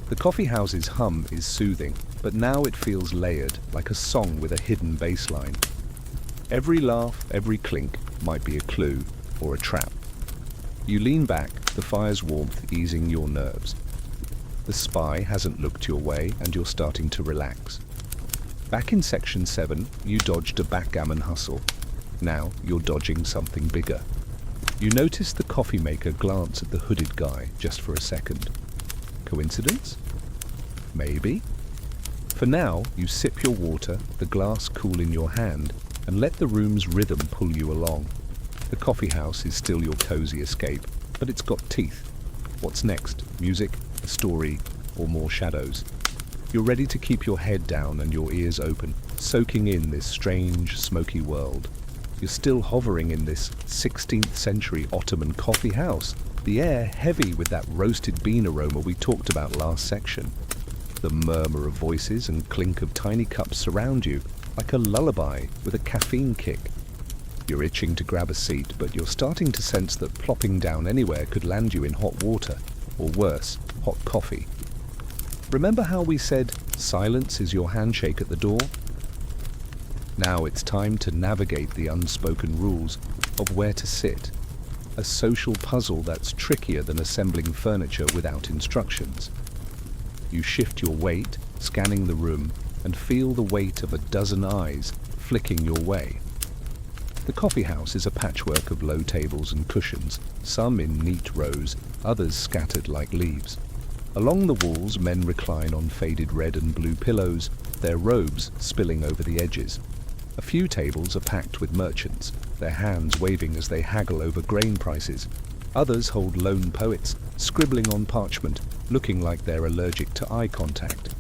The coffee house's hum is soothing, but now it feels layered, like a song with a hidden bass line. Every laugh, every clink might be a clue or a trap. You lean back, the fire's warmth easing your nerves. The spy hasn't looked your way, and you're starting to relax. Back in Section 7, you dodged a backgammon hustle. Now you're dodging something bigger. You notice the coffee maker glance at the hooded guy just for a second. Coincidence? Maybe. For now, you sip your water, the glass cool in your hand, and let the room's rhythm pull you along. The coffee house is still your cozy escape, but it's got teeth. What's next? Music, a story, or more shadows? You're ready to keep your head down and your ears open, soaking in this strange, smoky world. You're still hovering in this 16th century Ottoman coffee house, the air heavy with that roasted bean aroma we talked about last section. The murmur of voices and clink of tiny cups surround you, like a lullaby with a caffeine kick. You're itching to grab a seat, but you're starting to sense that plopping down anywhere could land you in hot water, or worse, hot coffee. Remember how we said silence is your handshake at the door? Now it's time to navigate the unspoken rules of where to sit. a social puzzle that's trickier than assembling furniture without instructions. You shift your weight, scanning the room, and feel the weight of a dozen eyes flicking your way. The coffee house is a patchwork of low tables and cushions, some in neat rows, others scattered like leaves. Along the walls, men recline on faded red and blue pillows, their robes spilling over the edges. A few tables are packed with merchants, their hands waving as they haggle over grain prices. Others hold lone poets, scribbling on parchment, looking like they're allergic to eye contact.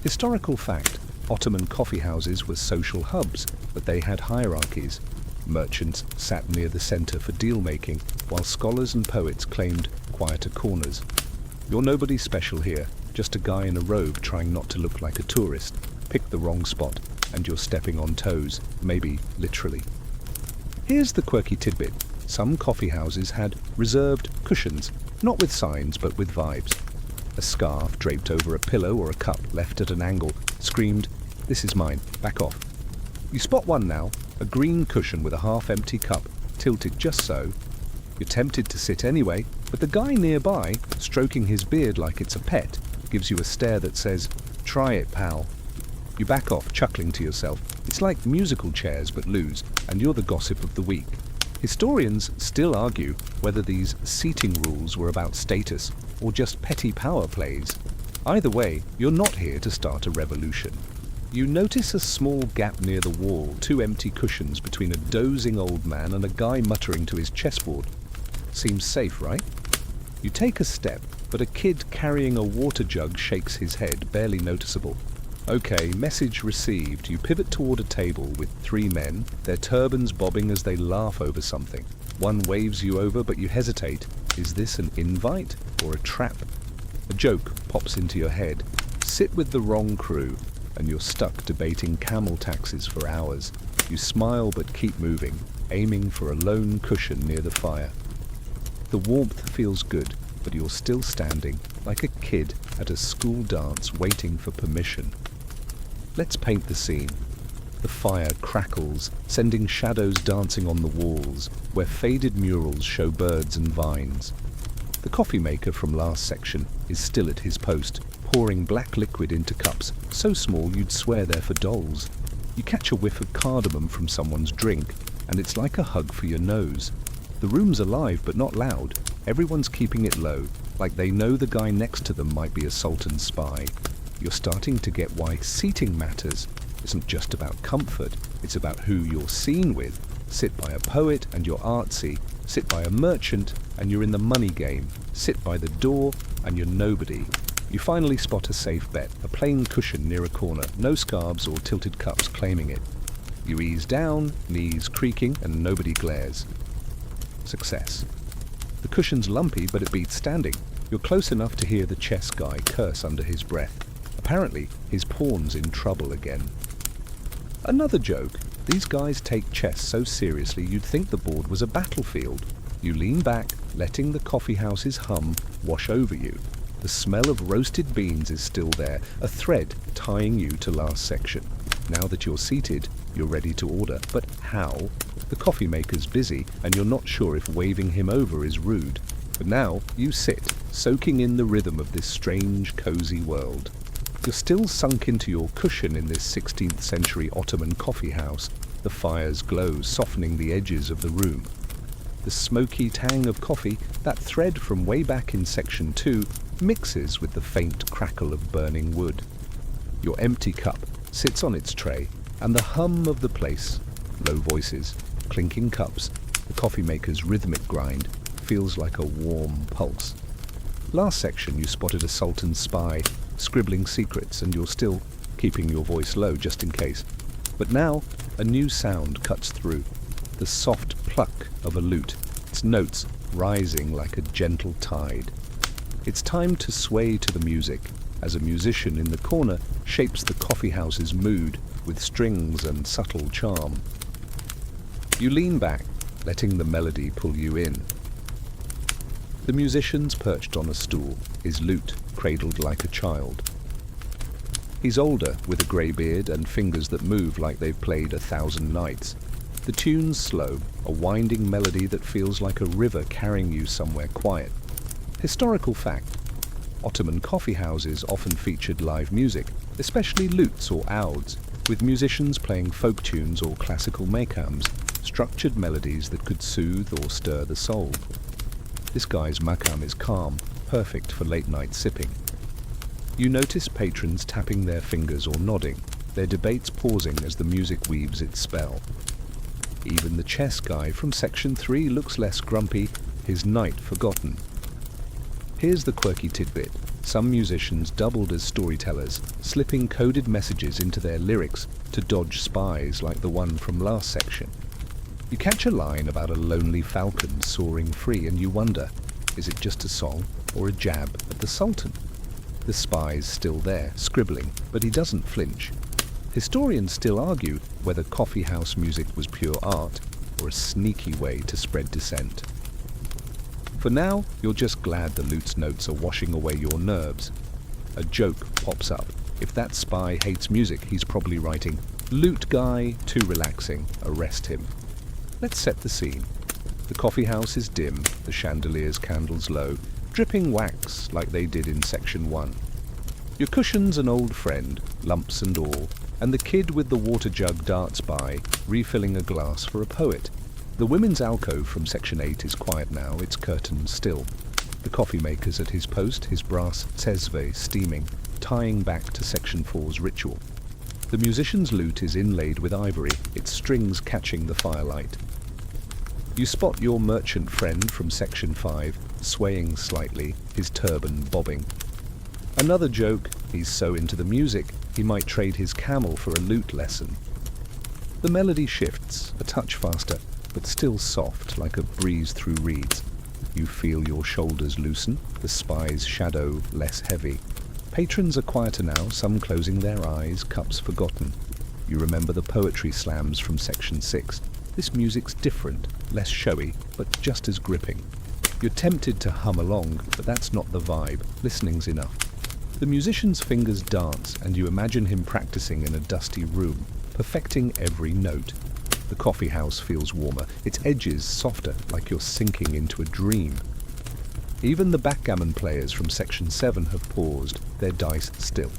Historical fact, Ottoman coffeehouses were social hubs, but they had hierarchies. Merchants sat near the centre for deal-making, while scholars and poets claimed quieter corners. You're nobody special here, just a guy in a robe trying not to look like a tourist. Pick the wrong spot, and you're stepping on toes, maybe literally. Here's the quirky tidbit. Some coffeehouses had reserved cushions, not with signs but with vibes. A scarf draped over a pillow or a cup left at an angle screamed, "This is mine, back off." You spot one now, a green cushion with a half-empty cup, tilted just so. You're tempted to sit anyway, but the guy nearby, stroking his beard like it's a pet, gives you a stare that says, "Try it, pal." You back off, chuckling to yourself. It's like musical chairs but lose, and you're the gossip of the week. Historians still argue whether these seating rules were about status or just petty power plays. Either way, you're not here to start a revolution. You notice a small gap near the wall, 2 empty cushions between a dozing old man and a guy muttering to his chessboard. Seems safe, right? You take a step, but a kid carrying a water jug shakes his head, barely noticeable. Okay, message received. You pivot toward a table with 3 men, their turbans bobbing as they laugh over something. One waves you over, but you hesitate. Is this an invite or a trap? A joke pops into your head. Sit with the wrong crew, and you're stuck debating camel taxes for hours. You smile but keep moving, aiming for a lone cushion near the fire. The warmth feels good, but you're still standing, like a kid at a school dance waiting for permission. Let's paint the scene. The fire crackles, sending shadows dancing on the walls, where faded murals show birds and vines. The coffee maker from last section is still at his post, pouring black liquid into cups, so small you'd swear they're for dolls. You catch a whiff of cardamom from someone's drink, and it's like a hug for your nose. The room's alive but not loud. Everyone's keeping it low, like they know the guy next to them might be a sultan's spy. You're starting to get why seating matters. Isn't just about comfort, it's about who you're seen with. Sit by a poet and you're artsy. Sit by a merchant and you're in the money game. Sit by the door and you're nobody. You finally spot a safe bet, a plain cushion near a corner, no scarves or tilted cups claiming it. You ease down, knees creaking, and nobody glares. Success. The cushion's lumpy, but it beats standing. You're close enough to hear the chess guy curse under his breath. Apparently, his pawn's in trouble again. Another joke. These guys take chess so seriously you'd think the board was a battlefield. You lean back, letting the coffeehouse's hum wash over you. The smell of roasted beans is still there, a thread tying you to last section. Now that you're seated, you're ready to order. But how? The coffee maker's busy, and you're not sure if waving him over is rude. But now you sit, soaking in the rhythm of this strange, cozy world. You're still sunk into your cushion in this 16th century Ottoman coffee house. The fire's glow softening the edges of the room. The smoky tang of coffee, that thread from way back in section 2, mixes with the faint crackle of burning wood. Your empty cup sits on its tray, and the hum of the place, low voices, clinking cups, the coffee maker's rhythmic grind, feels like a warm pulse. Last section you spotted a sultan's spy, scribbling secrets, and you're still keeping your voice low just in case. But now, a new sound cuts through, the soft pluck of a lute, its notes rising like a gentle tide. It's time to sway to the music, as a musician in the corner shapes the coffeehouse's mood with strings and subtle charm. You lean back, letting the melody pull you in. The musician's perched on a stool, his lute cradled like a child. He's older, with a grey beard and fingers that move like they've played 1,000 nights. The tune's slow, a winding melody that feels like a river carrying you somewhere quiet. Historical fact: Ottoman coffee houses often featured live music, especially lutes or ouds, with musicians playing folk tunes or classical makams, structured melodies that could soothe or stir the soul. This guy's makam is calm, perfect for late-night sipping. You notice patrons tapping their fingers or nodding, their debates pausing as the music weaves its spell. Even the chess guy from Section 3 looks less grumpy, his knight forgotten. Here's the quirky tidbit: some musicians doubled as storytellers, slipping coded messages into their lyrics to dodge spies like the one from last section. You catch a line about a lonely falcon soaring free and you wonder, is it just a song or a jab at the Sultan? The spy's still there, scribbling, but he doesn't flinch. Historians still argue whether coffee house music was pure art or a sneaky way to spread dissent. For now, you're just glad the lute's notes are washing away your nerves. A joke pops up. If that spy hates music, he's probably writing, "Lute guy, too relaxing, arrest him." Let's set the scene. The coffee house is dim, the chandelier's candles low, dripping wax like they did in Section 1. Your cushion's an old friend, lumps and all, and the kid with the water jug darts by, refilling a glass for a poet. The women's alcove from Section 8 is quiet now, its curtains still. The coffee maker's at his post, his brass tsezve steaming, tying back to Section 4's ritual. The musician's lute is inlaid with ivory, its strings catching the firelight. You spot your merchant friend from Section 5, swaying slightly, his turban bobbing. Another joke: he's so into the music, he might trade his camel for a lute lesson. The melody shifts, a touch faster, but still soft, like a breeze through reeds. You feel your shoulders loosen, the spy's shadow less heavy. Patrons are quieter now, some closing their eyes, cups forgotten. You remember the poetry slams from Section 6. This music's different, less showy, but just as gripping. You're tempted to hum along, but that's not the vibe. Listening's enough. The musician's fingers dance, and you imagine him practicing in a dusty room, perfecting every note. The coffee house feels warmer, its edges softer, like you're sinking into a dream. Even the backgammon players from Section 7 have paused, their dice still.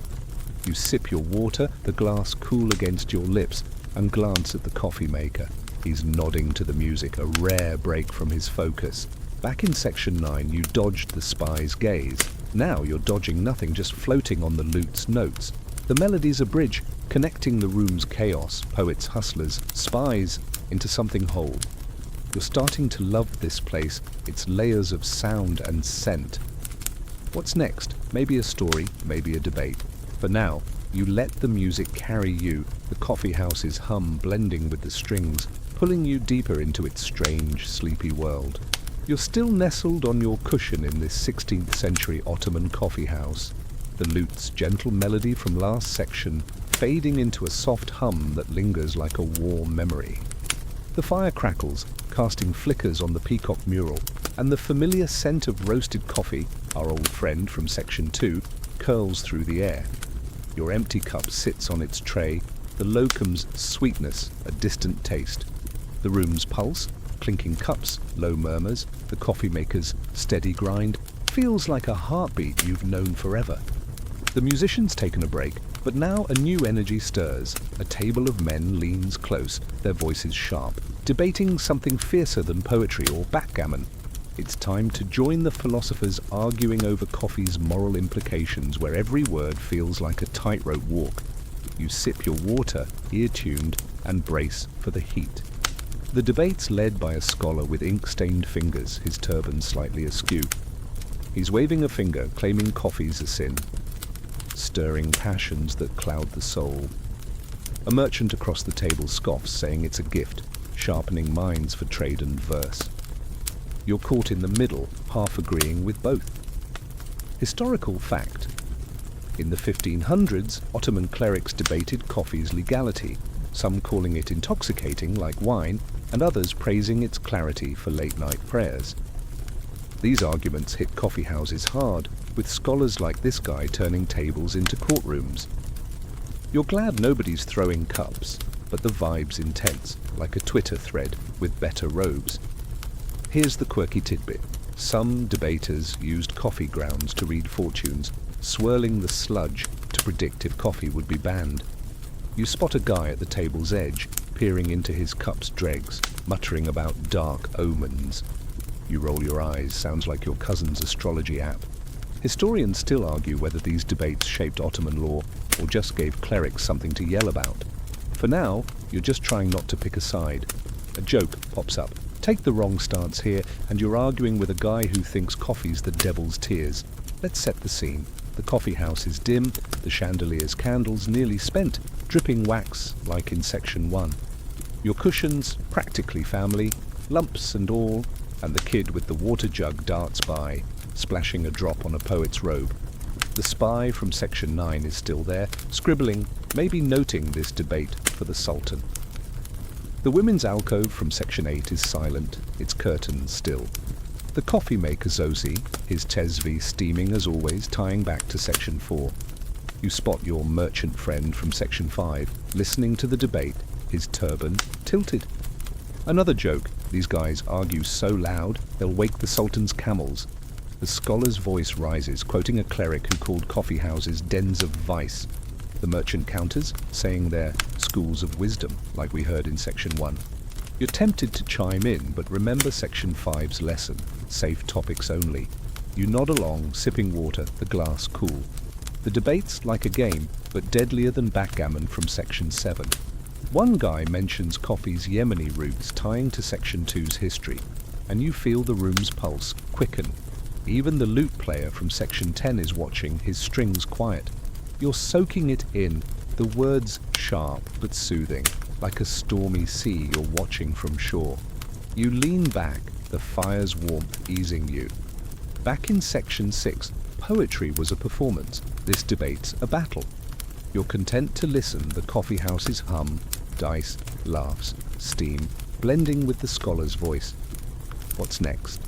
You sip your water, the glass cool against your lips, and glance at the coffee maker. He's nodding to the music, a rare break from his focus. Back in Section 9, you dodged the spy's gaze. Now you're dodging nothing, just floating on the lute's notes. The melody's a bridge, connecting the room's chaos, poets, hustlers, spies, into something whole. You're starting to love this place, its layers of sound and scent. What's next? Maybe a story, maybe a debate. For now, you let the music carry you, the coffee house's hum blending with the strings, pulling you deeper into its strange, sleepy world. You're still nestled on your cushion in this 16th century Ottoman coffee house, the lute's gentle melody from last section fading into a soft hum that lingers like a warm memory. The fire crackles, casting flickers on the peacock mural, and the familiar scent of roasted coffee, our old friend from Section 2, curls through the air. Your empty cup sits on its tray, the locum's sweetness a distant taste. The room's pulse, clinking cups, low murmurs, the coffee maker's steady grind, feels like a heartbeat you've known forever. The musician's taken a break, but now a new energy stirs. A table of men leans close, their voices sharp, debating something fiercer than poetry or backgammon. It's time to join the philosophers arguing over coffee's moral implications, where every word feels like a tightrope walk. You sip your water, ear-tuned, and brace for the heat. The debate's led by a scholar with ink-stained fingers, his turban slightly askew. He's waving a finger, claiming coffee's a sin, stirring passions that cloud the soul. A merchant across the table scoffs, saying it's a gift, sharpening minds for trade and verse. You're caught in the middle, half agreeing with both. Historical fact: in the 1500s, Ottoman clerics debated coffee's legality, some calling it intoxicating like wine, and others praising its clarity for late-night prayers. These arguments hit coffee houses hard, with scholars like this guy turning tables into courtrooms. You're glad nobody's throwing cups. but the vibe's intense, like a Twitter thread with better robes. Here's the quirky tidbit. Some debaters used coffee grounds to read fortunes, swirling the sludge to predict if coffee would be banned. You spot a guy at the table's edge, peering into his cup's dregs, muttering about dark omens. You roll your eyes, sounds like your cousin's astrology app. Historians still argue whether these debates shaped Ottoman law or just gave clerics something to yell about. For now, you're just trying not to pick a side. A joke pops up. Take the wrong stance here, and you're arguing with a guy who thinks coffee's the devil's tears. Let's set the scene. The coffee house is dim, the chandelier's candles nearly spent, dripping wax like in section 1. Your cushions, practically family, lumps and all, and the kid with the water jug darts by, splashing a drop on a poet's robe. The spy from section 9 is still there, scribbling, maybe noting this debate for the Sultan. The women's alcove from section 8 is silent, its curtains still. The coffee maker Zosi, his tesvi steaming as always, tying back to section 4. You spot your merchant friend from section 5, listening to the debate, his turban tilted. Another joke, these guys argue so loud they'll wake the Sultan's camels. The scholar's voice rises, quoting a cleric who called coffee houses dens of vice. The merchant counters, saying they're schools of wisdom, like we heard in section 1. You're tempted to chime in, but remember section 5's lesson, safe topics only. You nod along, sipping water, the glass cool. The debate's like a game, but deadlier than backgammon from section 7. One guy mentions coffee's Yemeni roots tying to section 2's history, and you feel the room's pulse quicken. Even the lute player from section 10 is watching, his strings quiet. You're soaking it in, the words sharp but soothing, like a stormy sea you're watching from shore. You lean back, the fire's warmth easing you. Back in section 6, poetry was a performance, this debate's a battle. You're content to listen, the coffee house's hum, dice, laughs, steam, blending with the scholar's voice. What's next?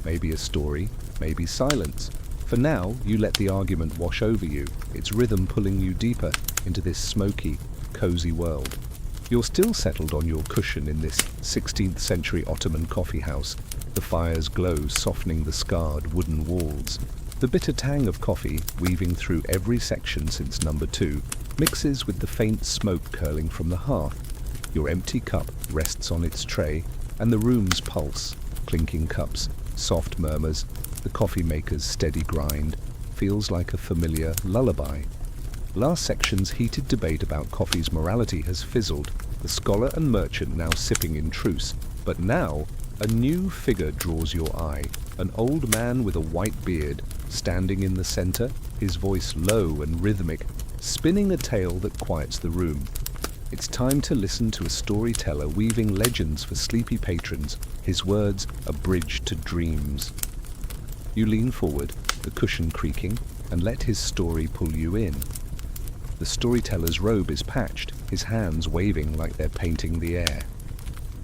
Maybe a story, maybe silence. For now, you let the argument wash over you, its rhythm pulling you deeper into this smoky, cozy world. You're still settled on your cushion in this 16th century Ottoman coffee house, the fire's glow softening the scarred wooden walls. The bitter tang of coffee, weaving through every section since number 2, mixes with the faint smoke curling from the hearth. Your empty cup rests on its tray, and the room's pulse, clinking cups, soft murmurs, the coffee maker's steady grind, feels like a familiar lullaby. Last section's heated debate about coffee's morality has fizzled, the scholar and merchant now sipping in truce. But now, a new figure draws your eye, an old man with a white beard, standing in the center, his voice low and rhythmic, spinning a tale that quiets the room. It's time to listen to a storyteller weaving legends for sleepy patrons, his words a bridge to dreams. You lean forward, the cushion creaking, and let his story pull you in. The storyteller's robe is patched, his hands waving like they're painting the air.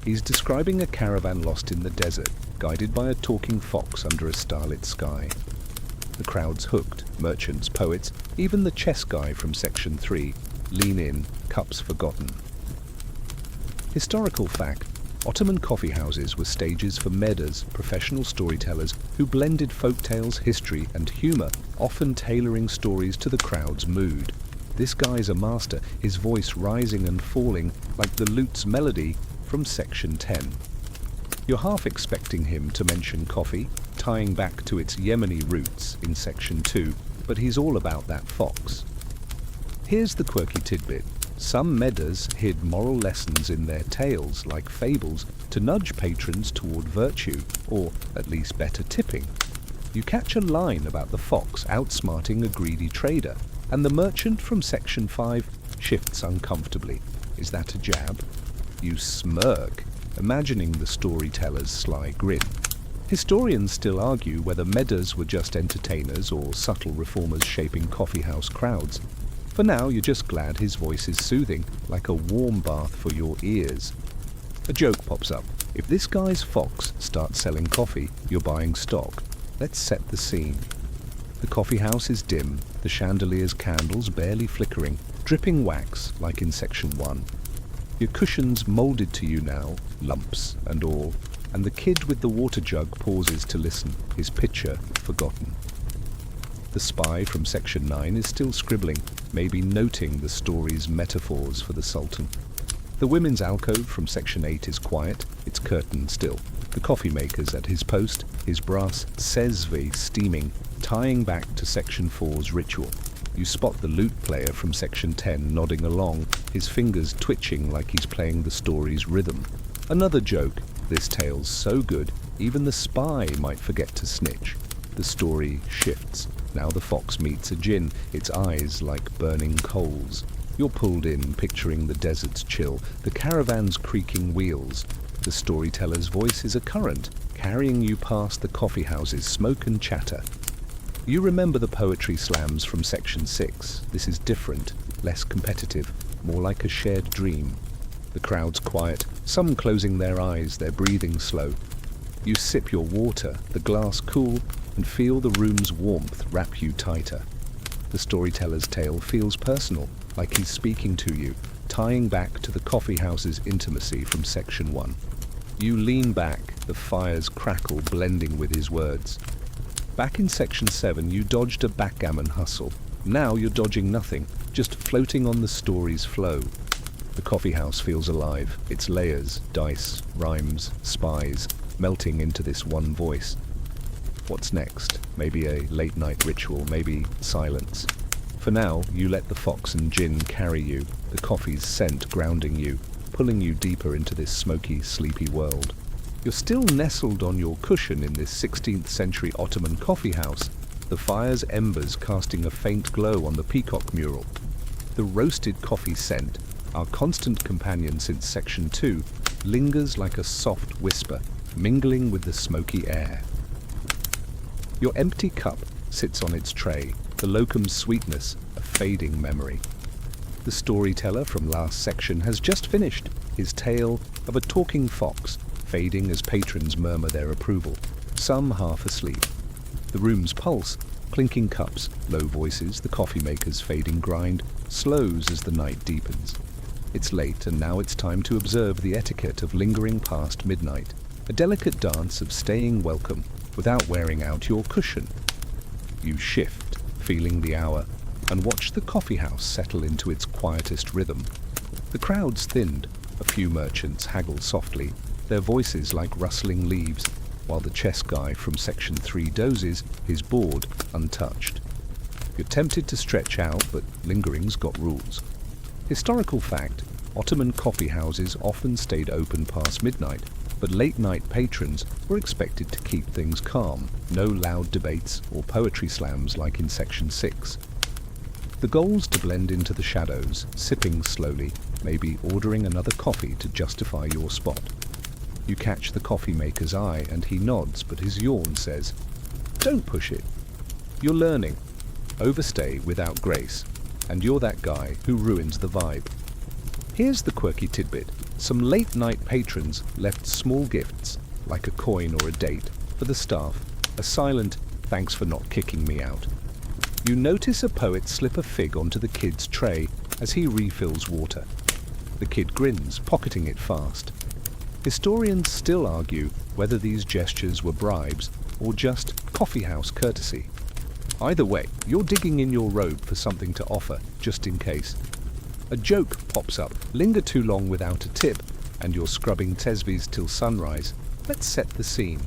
He's describing a caravan lost in the desert, guided by a talking fox under a starlit sky. The crowd's hooked, merchants, poets, even the chess guy from section 3, lean in, cups forgotten. Historical fact: Ottoman coffee houses were stages for medders, professional storytellers who blended folktales, history, and humor, often tailoring stories to the crowd's mood. This guy's a master, his voice rising and falling like the lute's melody from section 10. You're half expecting him to mention coffee, tying back to its Yemeni roots in section 2, but he's all about that fox. Here's the quirky tidbit. Some medders hid moral lessons in their tales, like fables, to nudge patrons toward virtue, or at least better tipping. You catch a line about the fox outsmarting a greedy trader, and the merchant from section 5 shifts uncomfortably. Is that a jab? You smirk, imagining the storyteller's sly grin. Historians still argue whether medders were just entertainers or subtle reformers shaping coffeehouse crowds. For now, you're just glad his voice is soothing, like a warm bath for your ears. A joke pops up. If this guy's fox starts selling coffee, you're buying stock. Let's set the scene. The coffeehouse is dim, the chandelier's candles barely flickering, dripping wax like in section 1. Your cushion's molded to you now, lumps and all, and the kid with the water jug pauses to listen, his picture forgotten. The spy from section 9 is still scribbling, maybe noting the story's metaphors for the Sultan. The women's alcove from section 8 is quiet, its curtain still. The coffee maker's at his post, his brass sezve steaming, tying back to section 4's ritual. You spot the lute player from section 10 nodding along, his fingers twitching like he's playing the story's rhythm. Another joke, this tale's so good, even the spy might forget to snitch. The story shifts. Now the fox meets a djinn, its eyes like burning coals. You're pulled in, picturing the desert's chill, the caravan's creaking wheels. The storyteller's voice is a current, carrying you past the coffeehouse's smoke and chatter. You remember the poetry slams from section 6. This is different, less competitive, more like a shared dream. The crowd's quiet, some closing their eyes, their breathing slow. You sip your water, the glass cool, and feel the room's warmth wrap you tighter. The storyteller's tale feels personal, like he's speaking to you, tying back to the coffeehouse's intimacy from section 1. You lean back, the fire's crackle blending with his words. Back in section 7, you dodged a backgammon hustle. Now you're dodging nothing, just floating on the story's flow. The coffeehouse feels alive, its layers, dice, rhymes, spies, melting into this one voice. What's next? Maybe a late-night ritual, maybe silence. For now, you let the fox and djinn carry you, the coffee's scent grounding you, pulling you deeper into this smoky, sleepy world. You're still nestled on your cushion in this 16th century Ottoman coffeehouse, the fire's embers casting a faint glow on the peacock mural. The roasted coffee scent, our constant companion since section 2, lingers like a soft whisper, mingling with the smoky air. Your empty cup sits on its tray, the locum's sweetness a fading memory. The storyteller from last section has just finished, his tale of a talking fox, fading as patrons murmur their approval, some half asleep. The room's pulse, clinking cups, low voices, the coffee maker's fading grind, slows as the night deepens. It's late, and now it's time to observe the etiquette of lingering past midnight, a delicate dance of staying welcome without wearing out your cushion. You shift, feeling the hour, and watch the coffeehouse settle into its quietest rhythm. The crowd's thinned, a few merchants haggle softly, their voices like rustling leaves, while the chess guy from section 3 dozes, his board untouched. You're tempted to stretch out, but lingering's got rules. Historical fact, Ottoman coffeehouses often stayed open past midnight, but late-night patrons were expected to keep things calm, no loud debates or poetry slams like in section 6. The goal's to blend into the shadows, sipping slowly, maybe ordering another coffee to justify your spot. You catch the coffee maker's eye and he nods, but his yawn says, "Don't push it. You're learning. Overstay without grace, and you're that guy who ruins the vibe." Here's the quirky tidbit. Some late-night patrons left small gifts, like a coin or a date, for the staff, a silent "thanks for not kicking me out." You notice a poet slip a fig onto the kid's tray as he refills water. The kid grins, pocketing it fast. Historians still argue whether these gestures were bribes or just coffeehouse courtesy. Either way, you're digging in your robe for something to offer, just in case. A joke pops up, linger too long without a tip, and you're scrubbing tesvies till sunrise. Let's set the scene.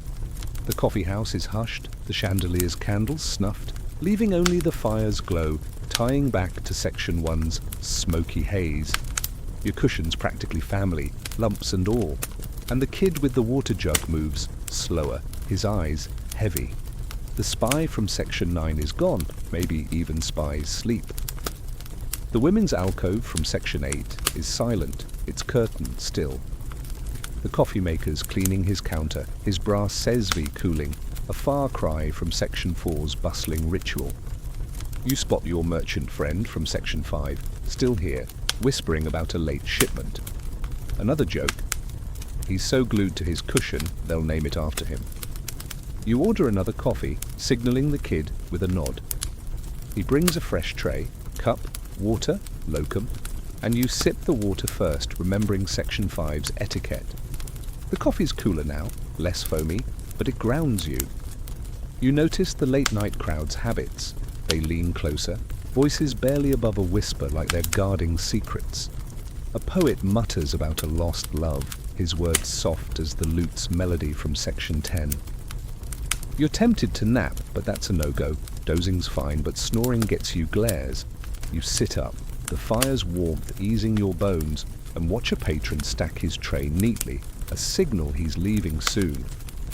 The coffeehouse is hushed, the chandelier's candles snuffed, leaving only the fire's glow, tying back to section 1's smoky haze. Your cushion's practically family, lumps and all, and the kid with the water jug moves slower, his eyes heavy. The spy from section 9 is gone, maybe even spies sleep. The women's alcove from section 8 is silent, its curtain still. The coffee maker's cleaning his counter, his brass sezve cooling, a far cry from section 4's bustling ritual. You spot your merchant friend from section 5, still here, whispering about a late shipment. Another joke. He's so glued to his cushion, they'll name it after him. You order another coffee, signaling the kid with a nod. He brings a fresh tray, cup, water, locum. and you sip the water first, remembering Section 5's etiquette. The coffee's cooler now, less foamy, but it grounds you. You notice the late-night crowd's habits. They lean closer, voices barely above a whisper like they're guarding secrets. A poet mutters about a lost love, his words soft as the lute's melody from Section 10. You're tempted to nap, but that's a no-go. Dozing's fine, but snoring gets you glares. You sit up, the fire's warmth easing your bones, and watch a patron stack his tray neatly, a signal he's leaving soon.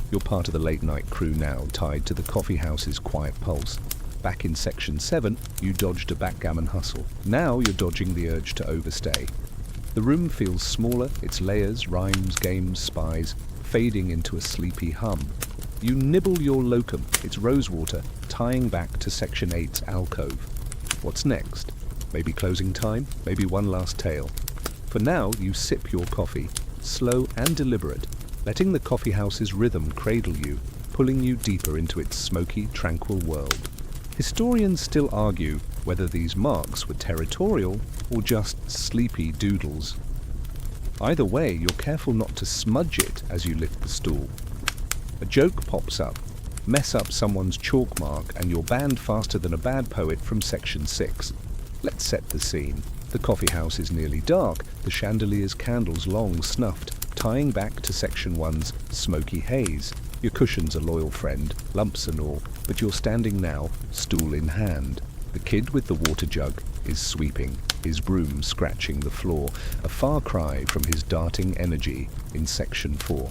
You're part of the late-night crew now, tied to the coffeehouse's quiet pulse. Back in Section 7, you dodged a backgammon hustle. Now you're dodging the urge to overstay. The room feels smaller, its layers, rhymes, games, spies, fading into a sleepy hum. You nibble your locum, its rosewater, tying back to Section 8's alcove. What's next? Maybe closing time, maybe one last tale. For now, you sip your coffee, slow and deliberate, letting the coffeehouse's rhythm cradle you, pulling you deeper into its smoky, tranquil world. Historians still argue whether these marks were territorial or just sleepy doodles. Either way, you're careful not to smudge it as you lift the stool. A joke pops up, mess up someone's chalk mark, and you're banned faster than a bad poet from Section 6. Let's set the scene. The coffeehouse is nearly dark, the chandelier's candles long snuffed, tying back to Section 1's smoky haze. Your cushion's a loyal friend, lumps and all, but you're standing now, stool in hand. The kid with the water jug is sweeping, his broom scratching the floor, a far cry from his darting energy in Section 4.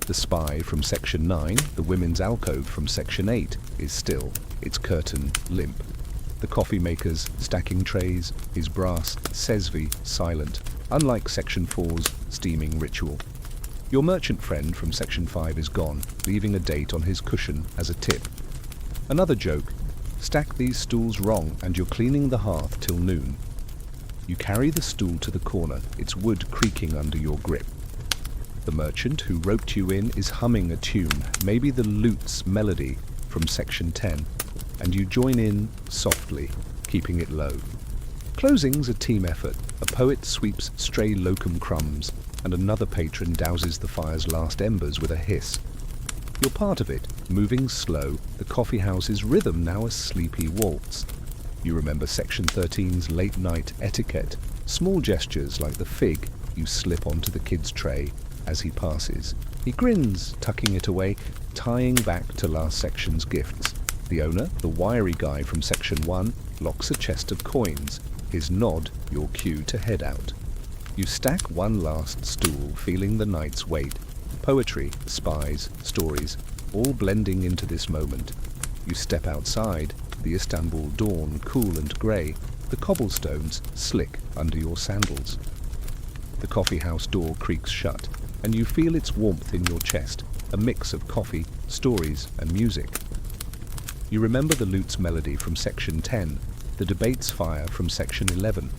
The spy from Section 9, the women's alcove from Section 8, is still, its curtain limp. The coffee maker's stacking trays, his brass sesvi silent, unlike Section 4's steaming ritual. Your merchant friend from Section 5 is gone, leaving a date on his cushion as a tip. Another joke. Stack these stools wrong and you're cleaning the hearth till noon. You carry the stool to the corner, its wood creaking under your grip. The merchant who roped you in is humming a tune, maybe the lute's melody from Section 10, and you join in softly, keeping it low. Closing's a team effort. A poet sweeps stray locum crumbs, and another patron douses the fire's last embers with a hiss. You're part of it, moving slow, the coffeehouse's rhythm now a sleepy waltz. You remember Section 13's late-night etiquette, small gestures like the fig you slip onto the kid's tray as he passes. He grins, tucking it away, tying back to last section's gifts. The owner, the wiry guy from Section 1, locks a chest of coins, his nod your cue to head out. You stack one last stool, feeling the night's weight. Poetry, spies, stories, all blending into this moment. You step outside, the Istanbul dawn cool and grey, the cobblestones slick under your sandals. The coffeehouse door creaks shut, and you feel its warmth in your chest, a mix of coffee, stories, and music. You remember the lute's melody from Section 10, the debate's fire from Section 11.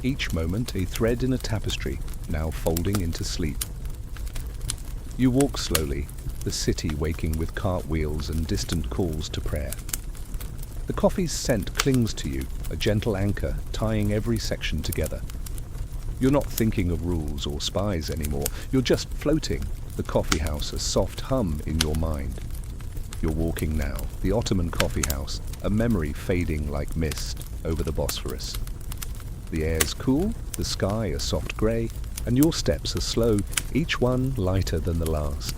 Each moment a thread in a tapestry, now folding into sleep. You walk slowly, the city waking with cartwheels and distant calls to prayer. The coffee's scent clings to you, a gentle anchor tying every section together. You're not thinking of rules or spies anymore, you're just floating, the coffeehouse a soft hum in your mind. You're walking now, the Ottoman coffeehouse, a memory fading like mist over the Bosphorus. The air's cool, the sky a soft grey, and your steps are slow, each one lighter than the last.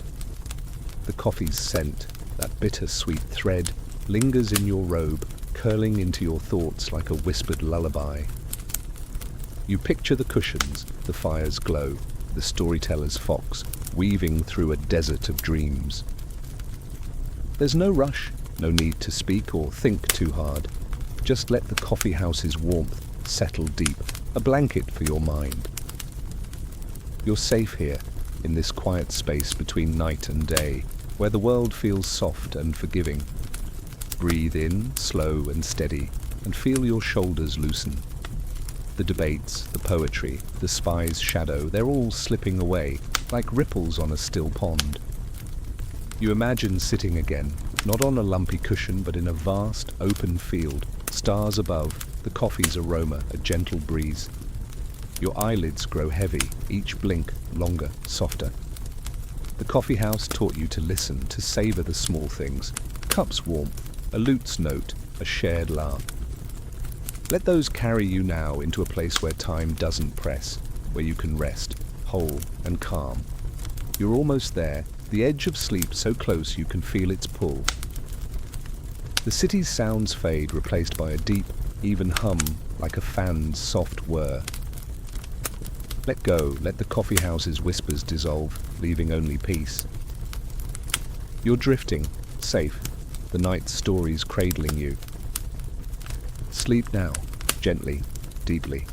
The coffee's scent, that bitter-sweet thread, lingers in your robe, curling into your thoughts like a whispered lullaby. You picture the cushions, the fire's glow, the storyteller's fox, weaving through a desert of dreams. There's no rush, no need to speak or think too hard. Just let the coffeehouse's warmth settle deep, a blanket for your mind. You're safe here, in this quiet space between night and day, where the world feels soft and forgiving. Breathe in, slow and steady, and feel your shoulders loosen. The debates, the poetry, the spy's shadow, they're all slipping away, like ripples on a still pond. You imagine sitting again, not on a lumpy cushion, but in a vast, open field, stars above, the coffee's aroma, a gentle breeze. Your eyelids grow heavy, each blink longer, softer. The coffeehouse taught you to listen, to savor the small things. Cup's warmth, a lute's note, a shared laugh. Let those carry you now into a place where time doesn't press, where you can rest, whole and calm. You're almost there, the edge of sleep so close you can feel its pull. The city's sounds fade, replaced by a deep, even hum, like a fan's soft whir. Let go, let the coffeehouse's whispers dissolve, leaving only peace. You're drifting, safe, the night's stories cradling you. Sleep now, gently, deeply.